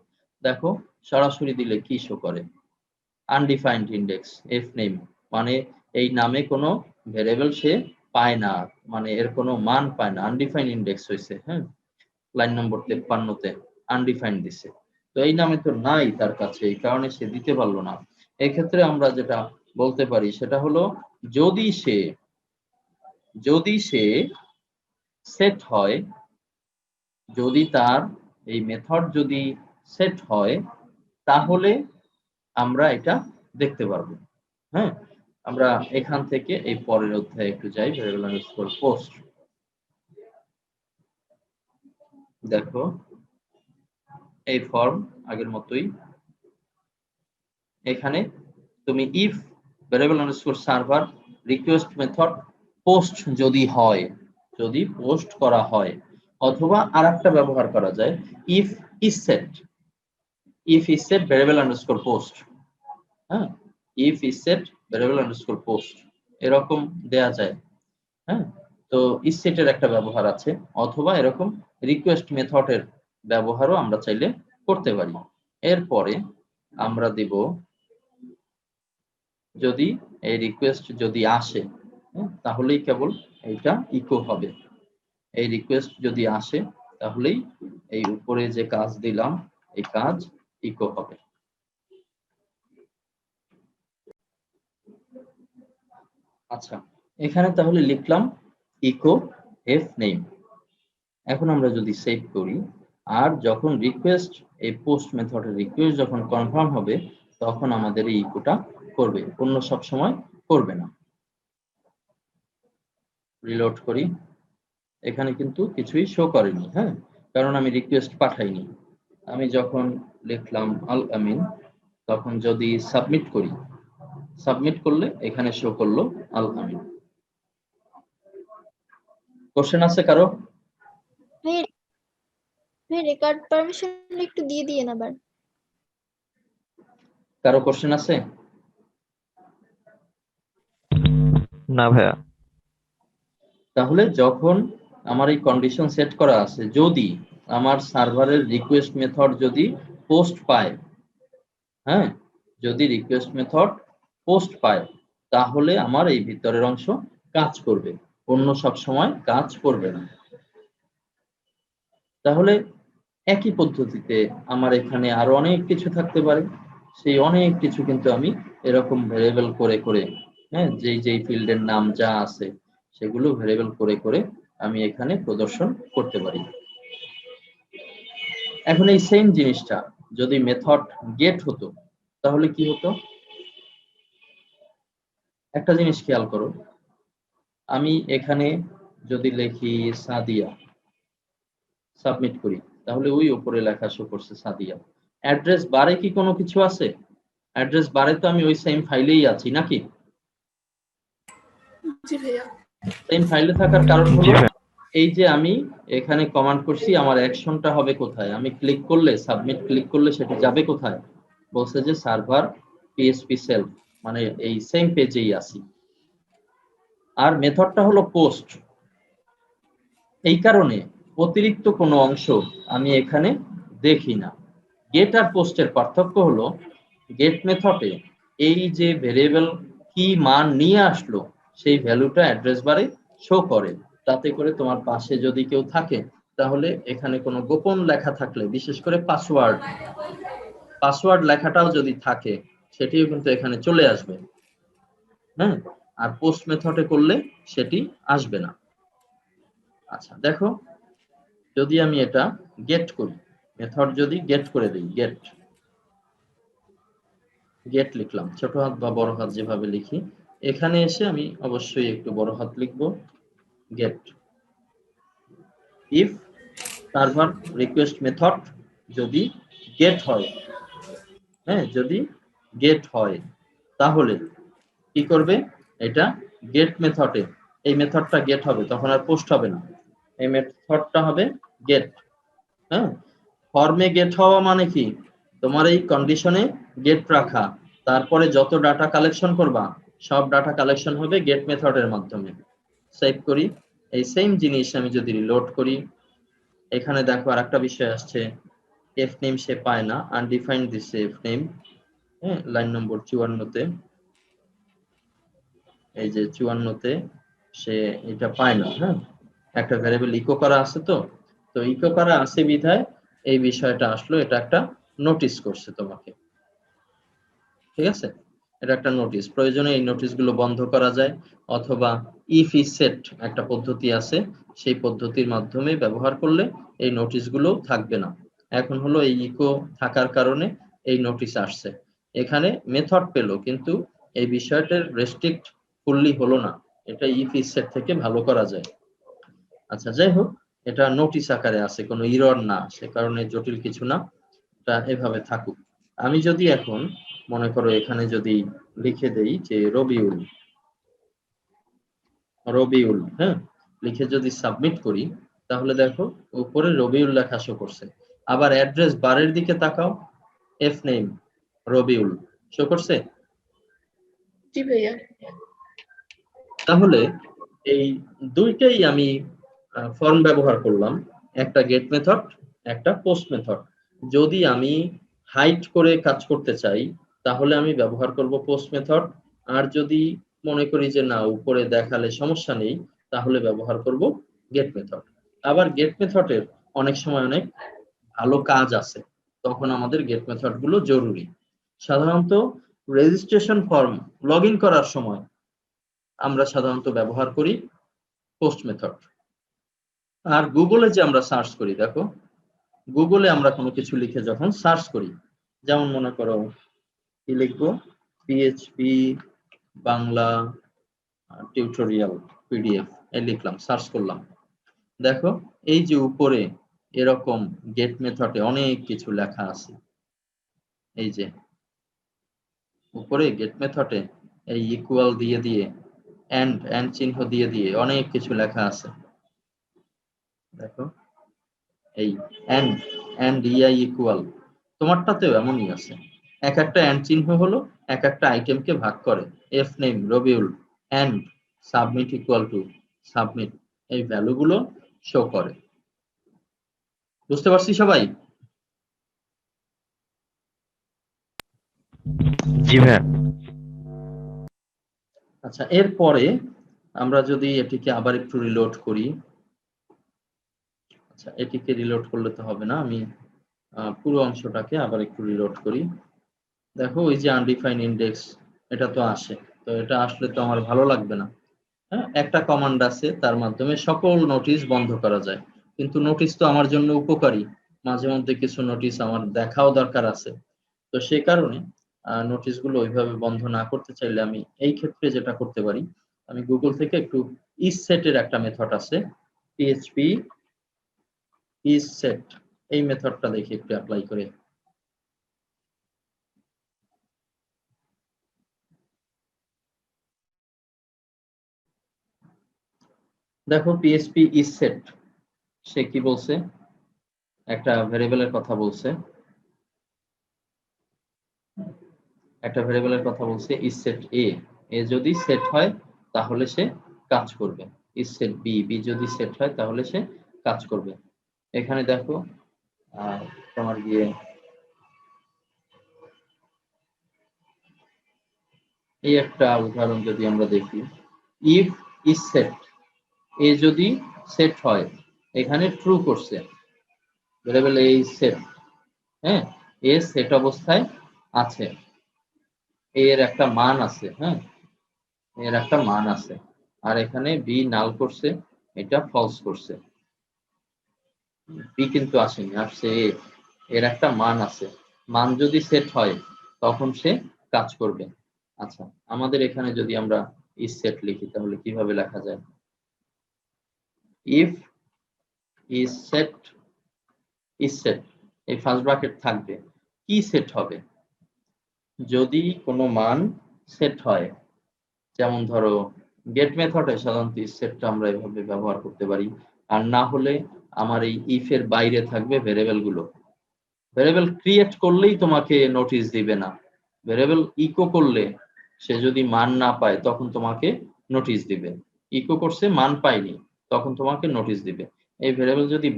দেখো সরাসরি দিলে কি শো করে? আনডিফাইন্ড ইন্ডেক্স এফ নেম, মানে এই নামে কোনো ভেরিয়েবল সে পায় না, মানে এর কোনো মান পায় না, আনডিফাইন্ড ইন্ডেক্স হয়েছে। হ্যাঁ, লাইন নম্বর 53-তে আনডিফাইন্ড দিছে, তো এই নামে তো নাই তার কাছে, এই কারণে সে দিতে পারলো না। এক্ষেত্রে আমরা যেটা বলতে পারি সেটা হলো, যদি সে সেট হয়, যদি তার এই মেথড যদি সেট হয়, তাহলে আমরা এটা দেখতে পারবো। হ্যাঁ, আমরা এখান থেকে এই পরের অধ্যায়ে একটু যাই, ভেরিয়েবল আন্ডারস্কোর পোস্ট। দেখো এই ফর্ম আগের মতোই, এখানে তুমি if variable underscore server request method post যদি হয়, যদি পোস্ট করা হয়, অথবা আরেকটা ব্যবহার করা যায় if is set, if is set variable underscore post. হ্যাঁ, if is set variable underscore post এরকম দেয়া যায়। হ্যাঁ, তো ইজ সেটের একটা ব্যবহার আছে, অথবা এরকম রিকোয়েস্ট মেথডের ব্যবহারও আমরা চাইলে করতে পারি। এরপরে আমরা দিব, যদি এই রিকোয়েস্ট যদি আসে, তাহলেই কেবল এইটা ইকো হবে। এই রিকোয়েস্ট যদি আসে তাহলেই এই উপরে যে কাজ দিলাম এই কাজ ইকো হবে। আচ্ছা, এখানে তাহলে লিখলাম ইকো এফ নেম। এখন আমরা যদি সেভ করি, আর যখন রিকোয়েস্ট, এই পোস্ট মেথডের রিকোয়েস্ট যখন কনফার্ম হবে, তখন আমাদের এই ইকোটা করবে, অন্য সব সময় করবে না। রিলোড করি, এখানে কিন্তু কিছুই শো করেনি। হ্যাঁ, কারণ আমি রিকোয়েস্ট পাঠাইনি। আমি যখন লিখলাম আল আমিন, তখন যদি সাবমিট করি, সাবমিট করলে এখানে শো করলো আল আমিন। কোশ্চেন আছে কারো? রেকর্ড পারমিশন একটু দিয়ে দিয়েন আবার। কারো কোশ্চেন আছে? না ভাইয়া। তাহলে যখন আমার এই কন্ডিশন সেট করা আছে, যদি আমার সার্ভারের রিকোয়েস্ট মেথড যদি পোস্ট পায়, হ্যাঁ, যদি রিকোয়েস্ট মেথড পোস্ট পায়, তাহলে আমার এই ভিতরের অংশ কাজ করবে, অন্য সব সময় কাজ করবে না। তাহলে একই পদ্ধতিতে আমার এখানে আরো অনেক কিছু থাকতে পারে, সেই অনেক কিছু কিন্তু আমি এরকম ভেরিয়েবল করে করে, হ্যাঁ, যেই ফিল্ডের নাম যা আছে সেগুলো ভেরিয়েবল করে করে আমি এখানে প্রদর্শন করতে পারি। এখন এই সেম জিনিসটা যদি মেথড গেট হতো, তাহলে কি হতো? একটা জিনিস খেয়াল করো, আমি এখানে যদি লিখি সাদিয়া, সাবমিট করি, তাহলে ওই উপরে লেখা শো করছে সাদিয়া। অ্যাড্রেস বারে কি কোনো কিছু আছে? অ্যাড্রেস বারে তো আমি ওই সেম ফাইলেই আছি নাকি? জি ভাইয়া। সেম ফাইলে থাকার কারণ জি হলো, ভাইয়া। এই যে আমি এখানে কমান্ড করছি, আমার অ্যাকশনটা হবে কোথায়? আমি ক্লিক করলে, সাবমিট ক্লিক করলে সেটা যাবে কোথায়? বলছে যে সার্ভার পিএইচপি সেলফ, মানে এই সেম পেজেই আছি। আর মেথডটা হলো পোস্ট, এই কারণে অতিরিক্ত কোনো অংশ আমি এখানে দেখি না। গেট আর পোস্টের পার্থক্য হলো, গেট মেথডে এই যে ভেরিয়েবল কি মান নিয়ে আসলো সেই ভ্যালুটা অ্যাড্রেস বারে শো করে, তাতে করে তোমার পাশে যদি কেউ থাকে, তাহলে এখানে কোনো গোপন লেখা থাকলে, বিশেষ করে পাসওয়ার্ড লেখাটাও যদি থাকে, সেটিও কিন্তু এখানে চলে আসবে। হ্যাঁ, আর পোস্ট মেথডে করলে সেটি আসবে না। আচ্ছা দেখো, যদি আমি এটা গেট করি, মেথড যদি গেট করে দিই, গেট লিখলাম, ছোট হাত বা বড় হাত যেভাবে লিখি, এখানে এসে আমি অবশ্যই একটু বড় হাত লিখবো, get. If server request method যদি গেট হয়, হ্যাঁ, যদি গেট হয়, তাহলে কি করবে? এটা গেট মেথডে, এই মেথডটা গেট হবে, তখন আর পোস্ট হবে না, এই মেথডটা হবে গেট। হ্যাঁ, ফর্মে গেট হওয়া মানে কি? তোমার এই কন্ডিশনে গেট রাখা, তারপরে যত ডাটা কালেকশন করবা সব ডাটা কালেকশন হবে গেট মেথডের মাধ্যমে। সেভ করি, এই সেম জিনিস আমি যদি রিলোড করি, এখানে দেখো আরেকটা বিষয় আসছে, এফ নেম সে পায় না, আনডিফাইন্ড দিচ্ছে এফ নেম। হ্যাঁ, লাইন নম্বর 54-তে, এই যে 54-তে সে এটা পায় না। হ্যাঁ, একটা ভ্যারিয়েবল ইকো করা আছে, তো ইকো করা আছে বিধায় এই বিষয়টা আসলো, এটা একটা নোটিস করছে তোমাকে, ঠিক আছে? এটা একটা নোটিস, প্রয়োজনে এই নোটিশগুলো বন্ধ করা যায়, অথবা ইফ ইজ সেট একটা পদ্ধতি আছে, সেই পদ্ধতির মাধ্যমে ব্যবহার করলে এই নোটিশগুলো থাকবে না। এখন হলো এই ইকো থাকার কারণে এই নোটিশ আসছে, এখানে মেথড পেলো, কিন্তু এই বিষয়টার রেস্ট্রিক্ট ফুললি হলো না, এটা ইফ ইজ সেট থেকে ভালো করা যায়। আচ্ছা যাই হোক, এটা নোটিশ আকারে আছে, কোনো ইরর না, সে কারণে জটিল কিছু না, এটা এভাবে থাকুক। আমি যদি এখন মনে করো এখানে যদি লিখে দেই যে রবিউল, হ্যাঁ, লিখে যদি সাবমিট করি, তাহলে দেখো উপরে রবিউল লেখা শো করছে। আবার অ্যাড্রেস বারের দিকে তাকাও, এফ নেম রবিউল শো করছে। জি ভাইয়া। তাহলে এই দুইটাই আমি ফর্ম ব্যবহার করলাম, একটা গেট মেথড, একটা পোস্ট মেথড। যদি আমি হাইড করে কাজ করতে চাই, তাহলে আমি ব্যবহার করব পোস্ট মেথড, আর যদি মনে করি যে না উপরে দেখালে সমস্যা নেই, তাহলে ব্যবহার করব গেট মেথড। আবার গেট মেথডের অনেক সময় অনেক ভালো কাজ আছে, তখন আমাদের গেট মেথড গুলো জরুরি। সাধারণত রেজিস্ট্রেশন ফর্ম লগ ইন করার সময় আমরা সাধারণত ব্যবহার করি পোস্ট মেথড। আর গুগলে যে আমরা সার্চ করি, দেখো গুগলে আমরা কোনো কিছু লিখে যখন সার্চ করি, যেমন মনে করো কি লিখবো, পিএইচপি বাংলা টিউটোরিয়াল পিডিএফ, এই লিখলাম, সার্চ করলাম, দেখো এই যে উপরে এরকম গেট মেথডে অনেক কিছু লেখা আছে, এই যে উপরে গেট মেথডে এই ইকুয়াল দিয়ে দিয়ে এন্ড চিহ্ন দিয়ে দিয়ে অনেক কিছু লেখা আছে। দেখো এই এন্ড ইআই ইকুয়াল, তোমারটাতেও এমনই আছে। এক একটা এন্ড চিহ্ন হলো এক একটা আইটেমকে ভাগ করে। F name Rabiul and submit equal to submit, এই ভ্যালুগুলো শো করে। বুঝতে পারছি সবাই? জি ভাইয়া। আচ্ছা, এরপরে আমরা যদি এটিকে আবার একটু রিলোড করি। আচ্ছা, এটিকে রিলোড করলে তো হবে না, আমি পুরো অংশটাকে আবার একটু রিলোড করি। দেখো ওই যে আনডিফাইন ইন্ডেক্স, এটা তো আসে, তো এটা আসলে তো আমার ভালো লাগবে না। হ্যাঁ, একটা কমান্ড আছে তার মাধ্যমে সকল নোটিশ বন্ধ করা যায়, কিন্তু নোটিশ তো আমার জন্য উপকারী, মাঝে মধ্যে কিছু নোটিশ আমার দেখাও দরকার আছে। তো সেই কারণে নোটিশগুলো ওইভাবে বন্ধ না করতে চাইলে আমি এই ক্ষেত্রে যেটা করতে পারি, আমি গুগল থেকে একটু ইসসেটের একটা মেথড আছে, পিএইচপি ইসসেট, এই মেথডটা দেখি একটু অ্যাপ্লাই করে। দেখো পিএইচপি ইসসেট সে কি বলছে, একটা ভেরিয়েবলের কথা বলছে, একটা ভেরিয়েবলের কথা বলছে ইসসেট এ যদি সেট হয় তাহলে সে কাজ করবে, ইসসেট বি যদি সেট হয় তাহলে সে কাজ করবে। এখানে দেখো তোমার গিয়ে এই একটা উদাহরণ যদি আমরা দেখি, ইফ ইজ সেট, এ যদি সেট হয়, এখানে ট্রু করছে, ভেরিয়েবল এ ইজ সেট, হ্যাঁ, এ সেট অবস্থায় আছে, এর একটা মান আছে, হ্যাঁ, এর একটা মান আছে, আর এখানে বি নাল করছে, এটা ফলস করছে, বি কিন্তু আসেনি, আসছে এ, এর একটা মান আছে, মান যদি সেট হয় তখন সে কাজ করবে। আচ্ছা, আমাদের এখানে যদি আমরা ইজ সেট লিখি তাহলে কিভাবে লেখা যায়, if is set, is set এই ফার্স্ট ব্র্যাকেট থাকবে, কি সেট হবে, যদি কোনো মান সেট হয়, যেমন ধরো গেট মেথডে সাধারণত ইজ সেটটা আমরা এভাবে ব্যবহার করতে পারি, আর না হলে আমার এই ইফ এর বাইরে থাকবে ভেরিয়েবল গুলো, ভেরিয়েবল ক্রিয়েট করলেই তোমাকে নোটিশ দিবে না, ভেরিয়েবল ইকো করলে সে যদি মান না পায় তখন তোমাকে নোটিশ দিবে, ইকো করছে মান পায়নি তখন তোমাকে নোটিশ দিবে। এই ভেরিয়েবল যদি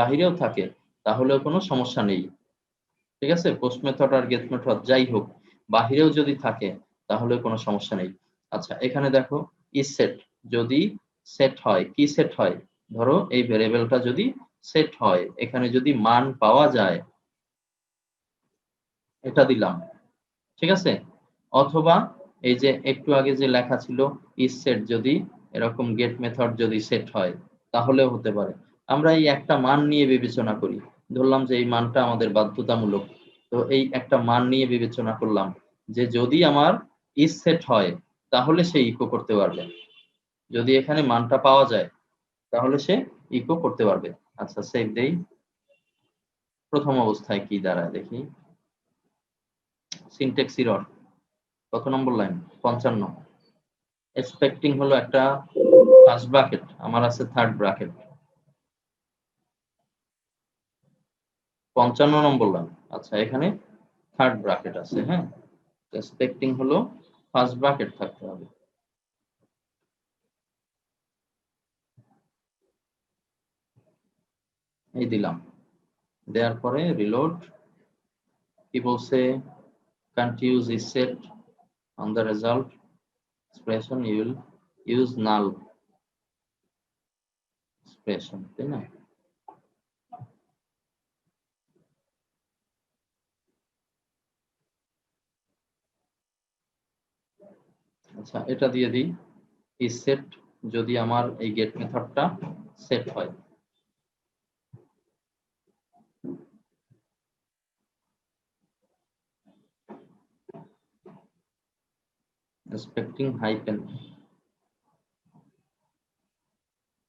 বাহিরেও থাকে তাহলেও কোনো সমস্যা নেই, ঠিক আছে, পোস্ট মেথড আর গেট মেথড যাই হোক, বাহিরেও যদি থাকে তাহলে কোনো সমস্যা নেই। আচ্ছা, এখানে দেখো ইজ সেট যদি সেট হয়, কি সেট হয়, ধরো এই ভেরিয়েবলটা যদি সেট হয়, এখানে যদি মান পাওয়া যায়, এটা দিলাম, ঠিক আছে, অথবা এই যে একটু আগে যে লেখা ছিল ইজ সেট যদি এরকম গেট মেথড যদি সেট হয় তাহলেও হতে পারে। আমরা এই একটা মান নিয়ে বিবেচনা করি, ধরলাম যে এই মানটা আমাদের বাধ্যতামূলক, তো এই একটা মান নিয়ে বিবেচনা করলাম যে যদি আমার ইজ সেট হয় তাহলে সে ইকো করতে পারবে, যদি এখানে মানটা পাওয়া যায় তাহলে সে ইকো করতে পারবে। আচ্ছা, সেভ দেই, প্রথম অবস্থায় কি দাঁড়ায় দেখি, সিনট্যাক্স এরর, কত নম্বর লাইন, 55, এক্সপেক্টিং হলো একটা ফার্স্ট ব্র্যাকেট, আমার আছে থার্ড ব্র্যাকেট, 55 নম্বর লাইন। আচ্ছা, এখানে থার্ড ব্র্যাকেট আছে, হ্যাঁ, এক্সপেক্টিং হলো ফার্স্ট ব্র্যাকেট থাকতে হবে। এই দিলাম, দেওয়ার পরে রিলোড, কি বলছে, can't use is set on the result expression, you will use null expression, তাই না? আচ্ছা, এটা দিয়ে দিই, is set যদি আমার এই গেট মেথডটা সেট হয়, expecting hyphen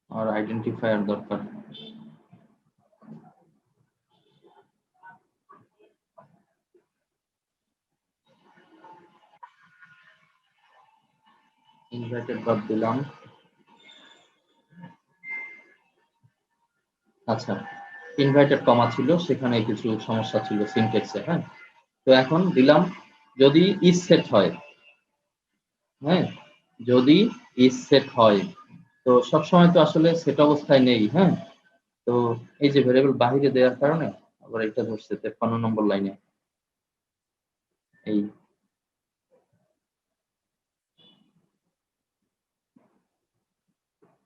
আর আইডেন্টিফায়ার দরকার। ইনভার্টেড বাদ দিলাম। আচ্ছা, ইনভার্টেড কমা ছিল, সেখানে কিছু সমস্যা ছিল সিনট্যাক্সে। হ্যাঁ, তো এখন দিলাম যদি ইজ সেট হয়। হ্যাঁ, যদি ইজ সেট হয়, তো সবসময় তো আসলে সেট অবস্থায় নেই। হ্যাঁ, তো এই যে ভেরিয়েবল বাহিরে দেওয়ার কারণে আবার এটা ধরছে 53 নম্বর লাইনে। এই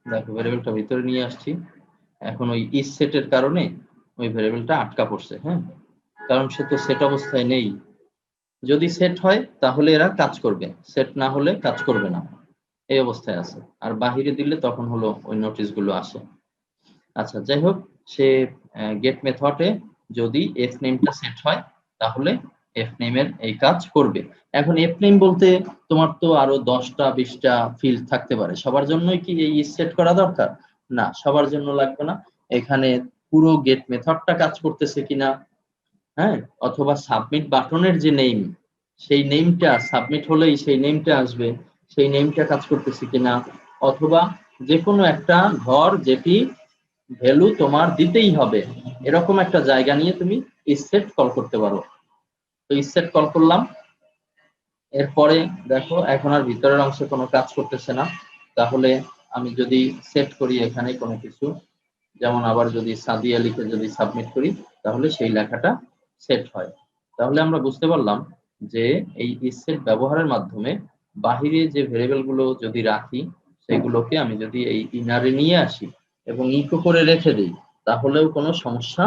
দেখো ভেরিয়েবলটা ভিতরে নিয়ে আসছি, এখন ওই ইজ সেটের কারণে ওই ভেরিয়েবলটা আটকা পড়ছে। হ্যাঁ, কারণ সে তো সেট অবস্থায় নেই। যদি সেট হয় তাহলে এরা কাজ করবে, সেট না হলে কাজ করবে না, এই অবস্থায় আছে। আর বাহিরে দিলে তখন হলো ওই নোটিশ গুলো আসে। আচ্ছা, যাই হোক, সে গেট মেথডে যদি এফ নেমটা সেট হয় তাহলে এফ নেমের এই কাজ করবে। এখন এফ নেম বলতে তোমার তো আরো 10টা 20টা ফিল্ড থাকতে পারে, সবার জন্যই কি এই সেট করা দরকার? না, সবার জন্য লাগবে না। এখানে পুরো গেট মেথডটা কাজ করতেছে কিনা, হ্যাঁ, অথবা সাবমিট বাটনের যে নেম, সেই নেমটা সাবমিট হলেই সেই নেমটা আসবে, সেই নেমটা কাজ করতেছে কিনা, অথবা যে কোনো একটা ঘর যেটি ভ্যালু তোমার দিতেই হবে, এরকম একটা জায়গা নিয়ে তুমি ইসেট কল করতে পারো। তো ইসেট কল করলাম, এরপরে দেখো এখন আর ভিতরের অংশে কোনো কাজ করতেছে না। তাহলে আমি যদি সেট করি এখানে কোনো কিছু, যেমন আবার যদি সাদিয়া লিখে যদি সাবমিট করি, তাহলে সেই লেখাটা সেট হয়। তাহলে আমরা বুঝতে পারলাম যে এই ইসেট ব্যবহারের মাধ্যমে বাহিরে যে ভেরিয়েবল গুলো যদি রাখি, সেগুলোকে আমি যদি এই ইনারে নিয়ে আসি এবং ইকো করে রেখে দিই, তাহলেও কোনো সমস্যা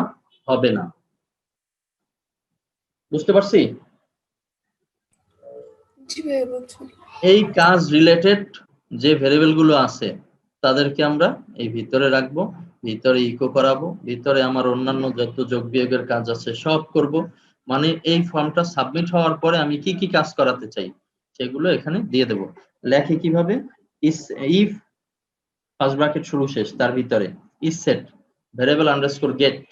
হবে না। বুঝতে পারছি? জি ভাইয়া বুঝছি। এই কাজ রিলেটেড যে ভেরিয়েবল গুলো আছে তাদেরকে আমরা এই ভিতরে রাখবো, ভিতরে ইকো করাবো, ভিতরে আমার অন্যান্য যত যোগ বিয়োগের কাজ আছে সব করব। মানে এই ফর্মটা সাবমিট হওয়ার পরে আমি কি কি কাজ করাতে চাই সেগুলো এখানে দিয়ে দেব। লেখে কিভাবে? ইফ ফার্স্ট ব্র্যাকেট শুরু শেষ, তার ভিতরে is set variable underscore get,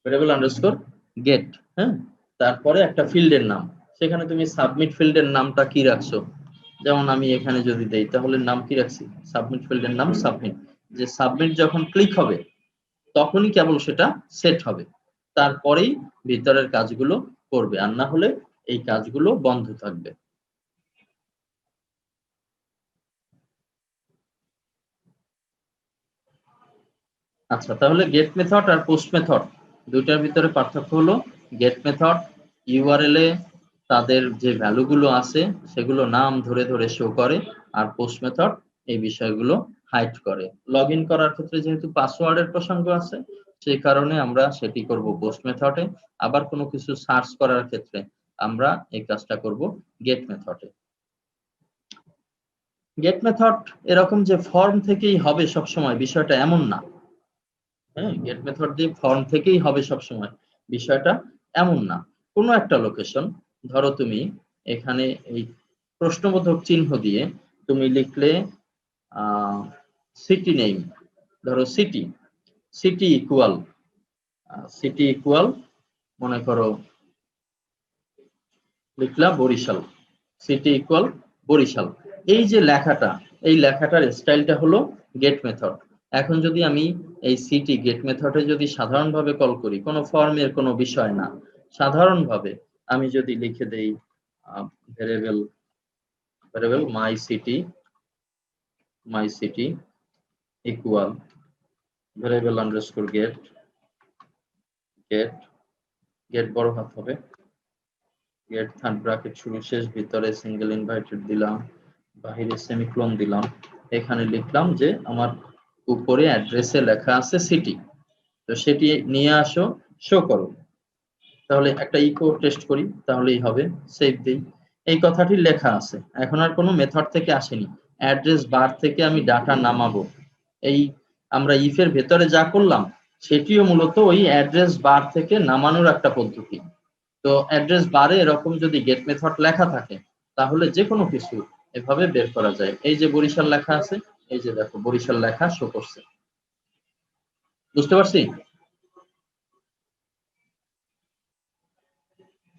variable underscore get. হ্যাঁ, তারপরে একটা ফিল্ডের নাম, সেখানে তুমি সাবমিট ফিল্ডের নামটা কি রাখছো, যেমন আমি এখানে যদি দেই তাহলে নাম কি রাখছি, সাবমিট ফিল্ডের নাম সাবমিট। যে সাবমিট যখন ক্লিক হবে তখনই কেবল সেটা সেট হবে, তারপরেই ভিতরের কাজগুলো করবে, আর না হলে এই কাজগুলো বন্ধ থাকবে। আচ্ছা, তাহলে গেট মেথড আর পোস্ট মেথড দুইটার ভিতরে পার্থক্য হলো, গেট মেথড ইউআরএল এ তাদের যে ভ্যালুগুলো আছে সেগুলো নাম ধরে ধরে শো করে, আর পোস্ট মেথড এই বিষয়গুলো হাইড করে। লগ ইন করার ক্ষেত্রে যেহেতু পাসওয়ার্ডের প্রসঙ্গ আছে, সেই কারণে আমরা সেটি করব পোস্ট মেথডে। আবার কোনো কিছু সার্চ করার ক্ষেত্রে আমরা এই কাজটা করব গেট মেথডে। গেট মেথড এরকম যে ফর্ম থেকেই হবে সবসময়, বিষয়টা এমন না। হ্যাঁ, গেট মেথড দিয়ে ফর্ম থেকেই হবে সবসময়, বিষয়টা এমন না। কোনো একটা লোকেশন, ধরো তুমি এখানে এই প্রশ্নবোধক চিহ্ন দিয়ে তুমি লিখলে সিটি নেম, ধরো city, city equal, city equal মনে করো লিখলা বরিশাল, সিটি ইকুয়াল বরিশাল। এই যে লেখাটা, এই লেখাটার স্টাইলটা হলো গেট মেথড। এখন যদি আমি এই সিটি গেট মেথডে যদি সাধারণভাবে কল করি, কোনো ফর্মের কোনো বিষয় না, সাধারণভাবে আমি যদি লিখে দেই variable variable my city equal variable underscore get, get get বড় হাত হবে, গেট থার্ড ব্র্যাকেট শুরু শেষ, ভিতরে সিঙ্গেল ইনভার্টেড দিলাম, বাহিরে সেমিকোলন দিলাম, এখানে লিখলাম যে আমার উপরে অ্যাড্রেসে লেখা আছে সিটি, তো সেটি নিয়ে আসো, শো করো। তাহলে একটা ইকো টেস্ট করি, তাহলেই হবে। সেভ দেই, এই কথাটি লেখা আছে, এখন আর কোনো মেথড থেকে আসেনি, অ্যাড্রেস বার থেকে আমি ডাটা নামাবো। এই আমরা ইফের ভেতরে যা করলাম সেটিও মূলত ওই অ্যাড্রেস বার থেকে নামানোর একটা পদ্ধতি। তো অ্যাড্রেস বারে এরকম যদি গেট মেথড লেখা থাকে তাহলে যে কোনো কিছু এভাবে বের করা যায়। এই যে বরিশাল লেখা আছে, এই যে দেখো বরিশাল লেখা শো করছে। বুঝতে পারছি?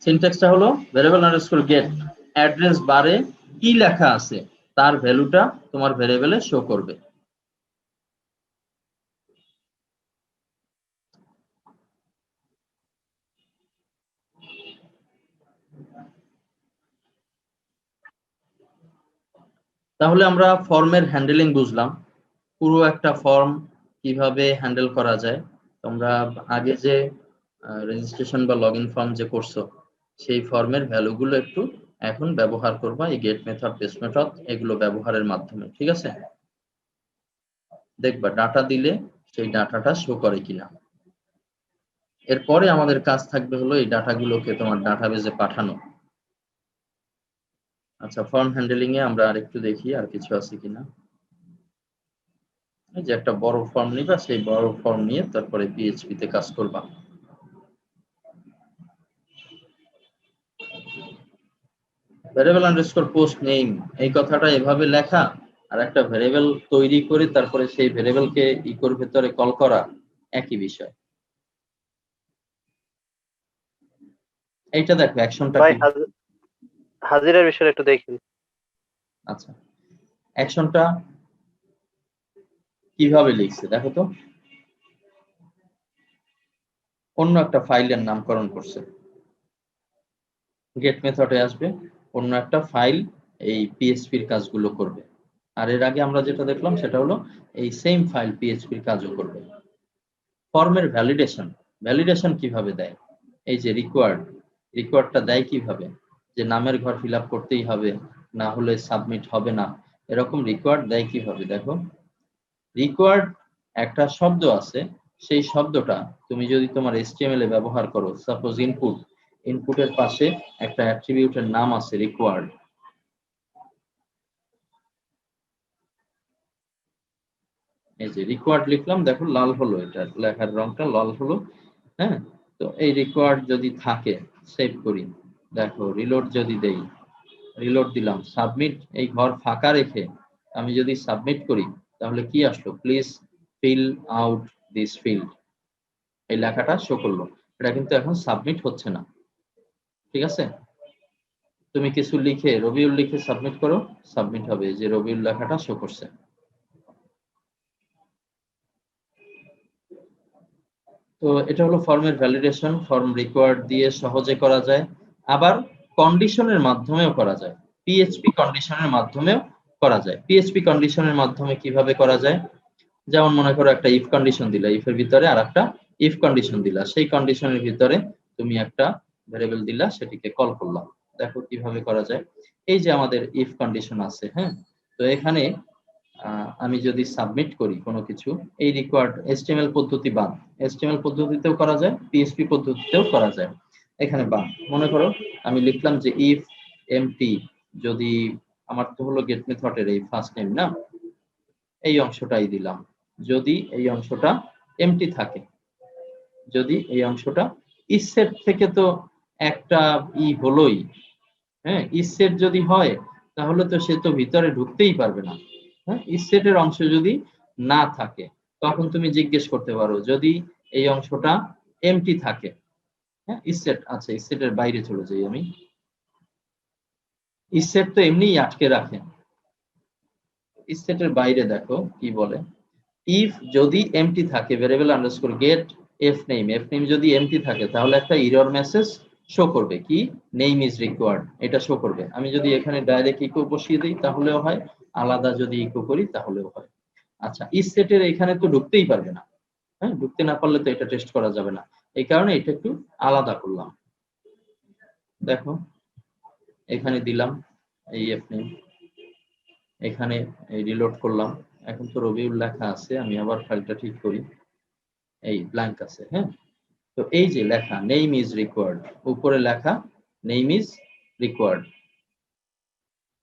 সিনট্যাক্সটা হলো ভেরিয়েবল আন্ডারস্কোর গেট, অ্যাড্রেস বারে কি লেখা আছে তার ভ্যালুটা তোমার ভেরিয়েবলে শো করবে। তাহলে আমরা ফর্মের হ্যান্ডেলিং বুঝলাম, পুরো একটা ফর্ম কিভাবে হ্যান্ডেল করা যায়। তোমরা আগে যে রেজিস্ট্রেশন বা লগইন ফর্ম যে করছো সেই ফর্মের ভ্যালুগুলো একটু এখন ব্যবহার করবা এই গেট মেথড, পেস্ট মেথড এগুলো ব্যবহারের মাধ্যমে, ঠিক আছে? দেখবা ডাটা দিলে সেই ডাটাটা শো করে কিনা। এরপরে আমাদের কাজ থাকবে হলো এই ডাটাগুলোকে তোমার ডাটাবেজে পাঠানো। আচ্ছা, ফর্ম হ্যান্ডেলিং এ আমরা আরেকটু দেখি আর কিছু আছে কিনা। এই যে একটা বড় ফর্ম নিবা, সেই বড় ফর্ম নিয়ে তারপরে পিএইচপি তে কাজ করবা। ভ্যারিয়েবল আন্ডারস্কোর পোস্ট নেম এই কথাটা এভাবে লেখা আর একটা ভ্যারিয়েবল তৈরি করে তারপরে সেই ভ্যারিয়েবলকে ইকোর ভেতরে কল করা একই বিষয়। এইটা দেখো অ্যাকশনটা ভাই কি। হাজিরার বিষয়ে একটু দেখেন। আচ্ছা, অ্যাকশনটা কিভাবে লিখছে দেখো তো। অন্য একটা ফাইলের নামকরণ করছে, গেট মেথডে আসবে, অন্য একটা ফাইল এই পিএইচপির কাজগুলো করবে। আর এর আগে আমরা যেটা দেখলাম সেটা হলো এই সেম ফাইল পিএইচপির কাজও করবে। ফর্মের ভ্যালিডেশন, ভ্যালিডেশন কিভাবে দেয়, এই যে রিকোয়ার্ডটা দেয় কিভাবে, যে নামের ঘর ফিল আপ করতেই হবে, না হলে সাবমিট হবে না, এরকম রিকোয়ার্ড দেয় কিভাবে। দেখো রিকোয়ার্ড একটা শব্দ আছে, সেই শব্দটা তুমি যদি তোমার HTML এ ব্যবহার করো, সাপোজ ইনপুটের পাশে একটা অ্যাট্রিবিউটের নাম আছে রিকোয়ার্ড। এই যে রিকোয়ার্ড লিখলাম, দেখো লাল হলো, এটা লেখার রংটা লাল হলো। হ্যাঁ, তো এই রিকোয়ার্ড যদি থাকে, সেভ করি, দেখো রিলোড যদি দেই, রিলোড দিলাম, সাবমিট, এই ঘর ফাঁকা রেখে আমি যদি সাবমিট করি তাহলে কি আসলো, please fill out this field, এই লেখাটা শো করলো। এটা কিন্তু এখন সাবমিট হচ্ছে না, ঠিক আছে? তুমি কিছু লিখে রবিউল লিখে সাবমিট করো, সাবমিট হবে, যে রবিউল লেখাটা শো করছে। তো এটা হলো ফর্মের ভ্যালিডেশন, ফর্ম রিকোয়ার্ড দিয়ে সহজে করা যায়, আবার কন্ডিশনের মাধ্যমেও করা যায়, পিএইচপি কন্ডিশনের মাধ্যমেও করা যায়। পিএইচপি কন্ডিশনের মাধ্যমে কিভাবে করা যায়, যেমন মনে করো একটা ইফ কন্ডিশন দিলা, ইফের ভিতরে আরেকটা ইফ কন্ডিশন দিলা, সেই কন্ডিশনের ভিতরে তুমি একটা ভ্যারিয়েবল দিলা, সেটিকে কল করলাম। দেখো কিভাবে করা যায়। এই যে আমাদের ইফ কন্ডিশন আছে, হ্যাঁ, তো এখানে আমি যদি সাবমিট করি কোনো কিছু, এই রিকোয়ার্ড HTML পদ্ধতি বাদ, HTML পদ্ধতিতেও করা যায়, পিএইচপি পদ্ধতিতেও করা যায়। এখানে বাদ, মনে করো আমি লিখলাম যে ইফ এমটি, যদি আমার তো হলো গেট মেথডের এই ফার্স্ট নেম না, এই অংশটাই দিলাম, যদি এই অংশটা এমটি থাকে, যদি এই অংশটা ইসেট থেকে, তো একটা হলোই, হ্যাঁ, ইসেট যদি হয় তাহলে তো সে তো ভিতরে ঢুকতেই পারবে না। হ্যাঁ, ইসেটের অংশ যদি না থাকে তখন তুমি জিজ্ঞেস করতে পারো যদি এই অংশটা এমটি থাকে। হ্যাঁ, ইসেট আছে, ইসেটের বাইরে চলে যাই আমি, ইসেট তো এমনিই আটকে রাখে, ইসেটের বাইরে দেখো কি বলে, ইফ যদি এমটি থাকে, variable underscore get F name যদি এমটি থাকে তাহলে একটা এরর মেসেজ শো করবে, কি নেম ইজ রিকোয়ার্ড, এটা শো করবে। আমি যদি এখানে ডাইরেক্ট ইকো বসিয়ে দিই তাহলেও হয়, আলাদা যদি ইকো করি তাহলেও হয়। আচ্ছা, ইফ সেটের এখানে তো ঢুকতেই পারবে না, হ্যাঁ, ঢুকতে না পারলে তো এটা টেস্ট করা যাবে না, এই কারণে এটা একটু আলাদা করলাম। দেখো এখানে দিলাম এই এফ নেম, এখানে রিলোড করলাম, এখন তো রবিউল লেখা আছে, আমি আবার ফাইলটা ঠিক করি, এই ব্ল্যাঙ্ক আছে। হ্যাঁ, তো এই যে লেখা নেম ইজ রিকোয়ার্ড, উপরে লেখা নেম ইজ রিকোয়ার্ড,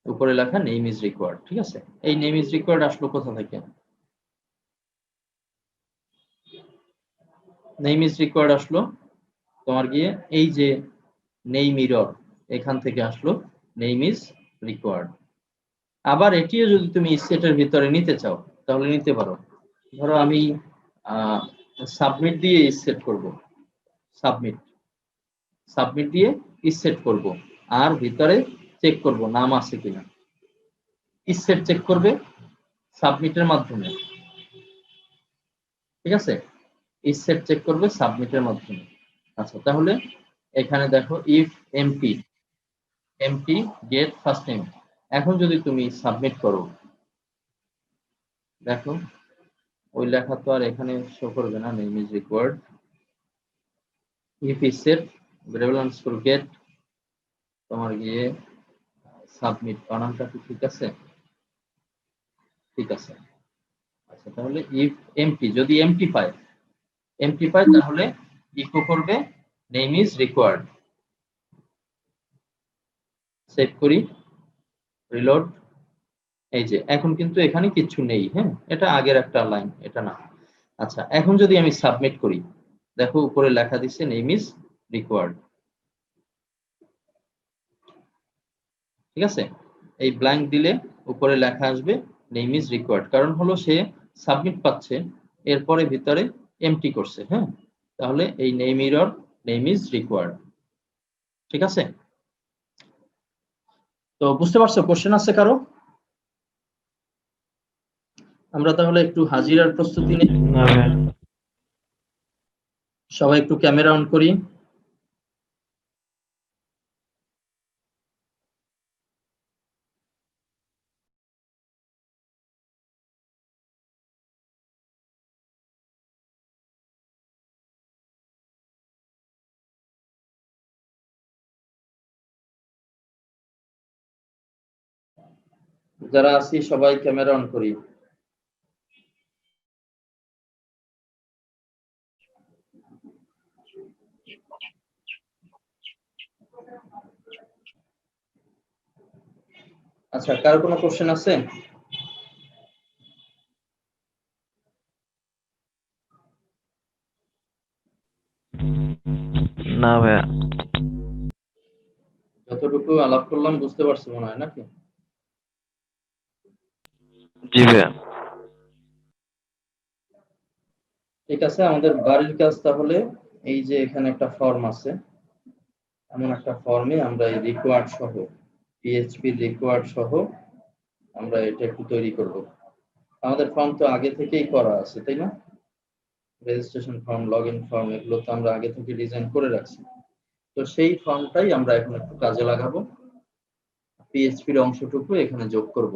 উপরে লেখা নেম ইজ রিকোয়ার্ড, ঠিক আছে? এই নেম ইজ রিকোয়ার্ড আসলো কোথা থেকে, নেম ইজ রিকোয়ার্ড আসলো তোমার গিয়ে এই যে নেম ইরর, এখান থেকে আসলো নেম ইজ রিকোয়ার্ড। আবার এটিও যদি তুমি সেটের ভিতরে নিতে চাও তাহলে নিতে পারো। ধরো আমি সাবমিট দিয়ে সেট করব, সাবমিট দিয়ে সেট করব, আর ভিতরে চেক করব নাম আছে কিনা। ইসেট চেক করবে সাবমিটের মাধ্যমে, ঠিক আছে, ইসেট চেক করবে সাবমিটের মাধ্যমে। আচ্ছা, তাহলে এখানে দেখো if empty get first name. এখন যদি তুমি সাবমিট করো, দেখো ওই লেখা তো আর এখানে শো করবে না, name is required. If isset variable underscore get, তোমার গিয়ে সাবমিট বানানটা কি ঠিক আছে? ঠিক আছে। আচ্ছা, তাহলে ইফ এমটি, যদি এমটি পায় তাহলে ইকো করবে নেম ইজ রিকোয়ার্ড। সেভ করি, রিলোড। এই যে এখন কিন্তু এখানে কিছু নেই, হ্যাঁ, এটা আগের একটা লাইন, এটা না। আচ্ছা, এখন যদি আমি সাবমিট করি, দেখো উপরে লেখা দিচ্ছে নেম ইজ রিকোয়ার্ড, ঠিক আছে। এই ব্ল্যাঙ্ক দিলে উপরে লেখা আসবে নেম ইজ রিকোয়ার্ড, কারণ হলো সে সাবমিট পাচ্ছে, এরপরে ভিতরে এমটি করছে, হ্যাঁ, তাহলে এই name error, name is required, ঠিক আছে। তো বুঝতে পারছো? কোশ্চেন আছে কারো? আমরা তাহলে একটু হাজিরার প্রস্তুতি নিই। না ভাইয়া। সবাই একটু ক্যামেরা অন করি। যারা আছি সবাই ক্যামেরা অন করি। আচ্ছা, কার কোনো কোশ্চেন আছে? না ভাইয়া। যতটুকু আলাপ করলাম বুঝতে পারছো মনে হয়, নাকি? জি ভাইয়া। ঠিক আছে, আমাদের বাড়ির কাজ তাহলে এই যে এখানে একটা ফর্ম আছে, এমন একটা ফর্মে আমরা এই রিকোয়ার্ড সহ, পিএইচপি রিকোয়ার্ড সহ আমরা এটা একটু তৈরি করব। আমাদের ফর্ম তো আগে থেকেই করা আছে, তাই না? রেজিস্ট্রেশন ফর্ম, লগইন ফর্ম, এগুলো তো আমরা আগে থেকে ডিজাইন করে রাখছি। তো সেই ফর্মটাই আমরা এখন একটু কাজে লাগাবো, পিএইচপির অংশটুকু এখানে যোগ করব।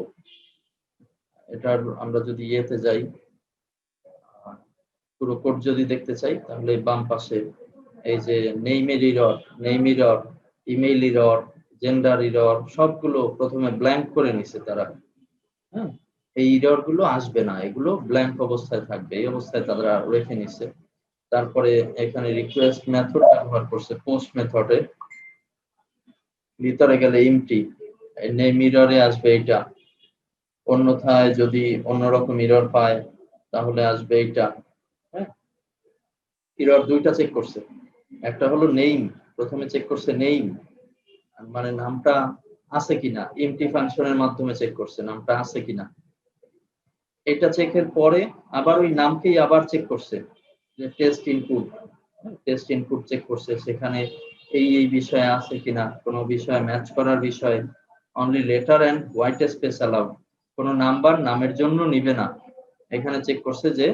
এটার আমরা যদি ইয়েতে যাই, পুরো কোড যদি দেখতে চাই, তাহলে বাম পাশে এই যে name error, email error, gender error, সবগুলো প্রথমে ব্ল্যাঙ্ক করে নিছে তারা, হ্যাঁ। এই এরর গুলো আসবে না, এগুলো ব্ল্যাঙ্ক অবস্থায় থাকবে, এই অবস্থায় তারা রেখে নিছে। তারপরে এখানে রিকোয়েস্ট মেথড ব্যবহার করছে, পোস্ট মেথডে ভিতরে গেলে এমটি, নেম এররে আসবে এটা, অন্যথায় যদি অন্যরকম এরর পায় তাহলে আসবে এটা, হ্যাঁ। এরর দুইটা চেক করছে, একটা হলো নেম, প্রথমে চেক করছে নেম, মানে নামটা আছে কিনা, এমটি ফাংশনের মাধ্যমে চেক করছে নামটা আছে কিনা। এটা চেকের পরে আবার ওই নামকেই আবার চেক করছে, যে টেস্ট ইনপুট চেক করছে, সেখানে এই বিষয়ে আছে কিনা, কোনো বিষয়ে ম্যাচ করার বিষয়ে only letter and white space allowed, কোনো নাম্বার নামের জন্য নিবে না। এখানে চেক করছে যে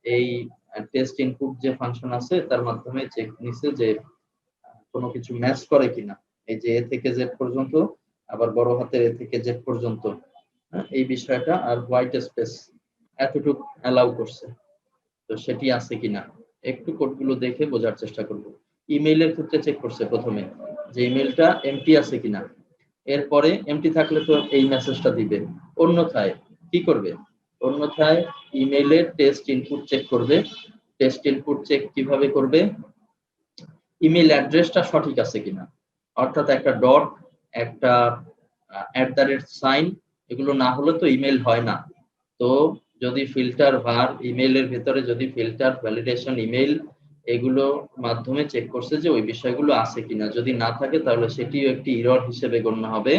এই টেস্ট ইনপুট যে ফাংশন আছে তার মাধ্যমে চেক নিছে যে কোনো কিছু ম্যাচ করে কিনা, এই যে এ থেকে জেড পর্যন্ত, আবার বড় হাতের এ থেকে জেড পর্যন্ত, এই বিষয়টা, আর হোয়াইট স্পেস এতটুক অ্যালাউ করছে, তো সেটি আছে কিনা একটু কোডগুলো দেখে বোঝার চেষ্টা করব। ইমেইলের ক্ষেত্রে চেক করছে প্রথমে যে ইমেইলটা এমটি আছে কিনা, এরপরে এমটি থাকলে তো এই মেসেজটা দিবে, অন্যথায় কি করবে, অন্যথায় ইমেইলের টেস্ট ইনপুট চেক করবে। টেস্ট ইনপুট চেক কিভাবে করবে, ইমেল অ্যাড্রেসটা সঠিক আছে কিনা, অর্থাৎ একটা ডট, একটা @সাইন, এগুলো না হলে তো ইমেল হয় না। তো যদি ফিল্টার ভার, ইমেইলের ভেতরে যদি ফিল্টার, ভ্যালিডেশন, ইমেইল, এগুলো মাধ্যমে চেক করছে যে ওই বিষয়গুলো আছে কিনা, যদি না থাকে তাহলে সেটিও একটি এরর হিসেবে গণ্য হবে।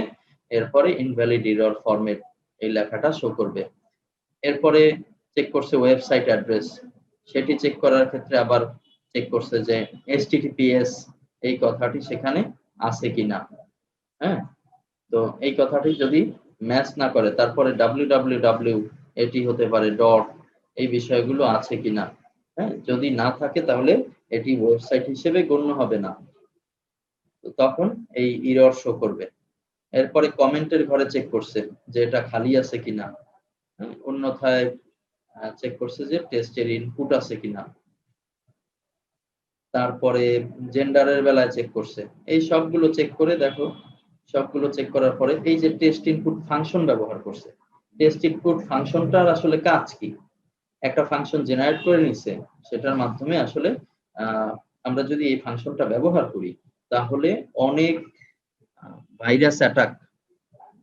এরপরে ইনভ্যালিড এরর ফরম্যাট এই লেখাটা শো করবে। এরপরে চেক করছে ওয়েবসাইট অ্যাড্রেস, সেটি চেক করার ক্ষেত্রে আবার চেক করছে যে https এই কথাটি সেখানে আছে কিনা, হ্যাঁ। তো এই কথাটি যদি ম্যাচ না করে, তারপরে www এটি হতে পারে ডট, এই বিষয়গুলো আছে কিনা। হ্যাঁ, যদি না থাকে তাহলে এটি ওয়েবসাইট হিসেবে গণ্য হবে না, তো তখন এই ইরর শো করবে। এরপরে কমেন্টের ঘরে চেক করছে যে এটা খালি আছে কিনা, অন্যথায় চেক করছে যে টেস্টের ইনপুট আছে কিনা। তারপরে জেন্ডারের বেলায় চেক করছে। এই সবগুলো চেক করে দেখো, সবগুলো চেক করার পরে এই যে টেস্ট ইনপুট ফাংশন ব্যবহার করছে। টেস্ট ইনপুট ফাংশনটার আসলে কাজ কি? একটা ফাংশন জেনারেট করে নিছে, সেটার মাধ্যমে আসলে আমরা যদি এই ফাংশনটা ব্যবহার করি তাহলে অনেক ভাইরাস অ্যাটাক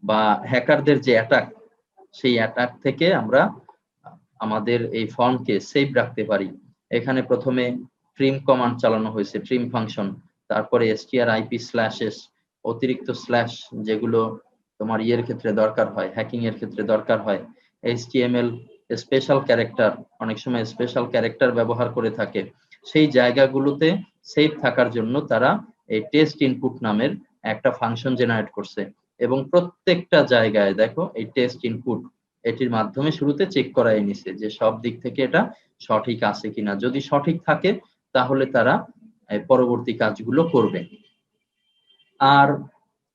বা হ্যাকারদের যে অ্যাটাক, সেই অ্যাটাক থেকে আমরা আমাদের এই ফর্মকে সেভ রাখতে পারি। এখানে প্রথমে ট্রিম কমান্ড চালানো হয়েছে, ট্রিম ফাংশন, তারপরে strip/s, অতিরিক্ত স্ল্যাশ যেগুলো তোমার ইয়ের ক্ষেত্রে দরকার হয়, হ্যাকিং এর ক্ষেত্রে দরকার হয়, HTML স্পেশাল ক্যারেক্টার, অনেক সময় স্পেশাল ক্যারেক্টার ব্যবহার করে থাকে, সেই জায়গাগুলোতে সেভ থাকার জন্য তারা এই টেস্ট ইনপুট নামের একটা ফাংশন জেনারেট করছে। এবং প্রত্যেকটা জায়গায় দেখো এই টেস্ট ইনপুট এটির মাধ্যমে শুরুতে চেক করাই নিছে যে সব দিক থেকে এটা সঠিক আছে কিনা। যদি সঠিক থাকে তাহলে তারা পরবর্তী কাজগুলো করবে। আর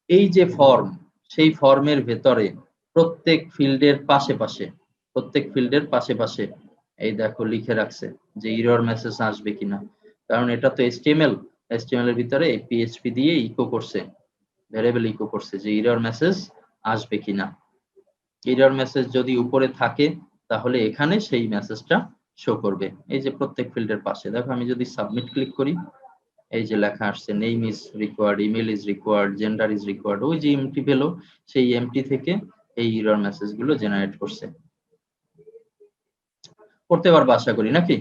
এই যে ফর্ম, সেই ফর্মের ভেতরে প্রত্যেক ফিল্ডের পাশে এই দেখো লিখে রাখছে যে ইরর মেসেজ আসবে কিনা। কারণ এটা তো HTML এর ভিতরে এই PHP দিয়ে ইকো করছে, ভ্যারিয়েবল ইকো করছে যে ইরর মেসেজ আসবে কিনা। এরর মেসেজ যদি উপরে থাকে তাহলে এখানে সেই মেসেজটা শো করবে। এই যে প্রত্যেক ফিল্ডের পাশে দেখো, আমি যদি সাবমিট ক্লিক করি, এই যে লেখা আসছে name is required, email is required, gender is required, ওই যে এমটি পেলো সেই এমটি থেকে এই এরর মেসেজ গুলো জেনারেট করছে। করতে পারবো আশা করি নাকি?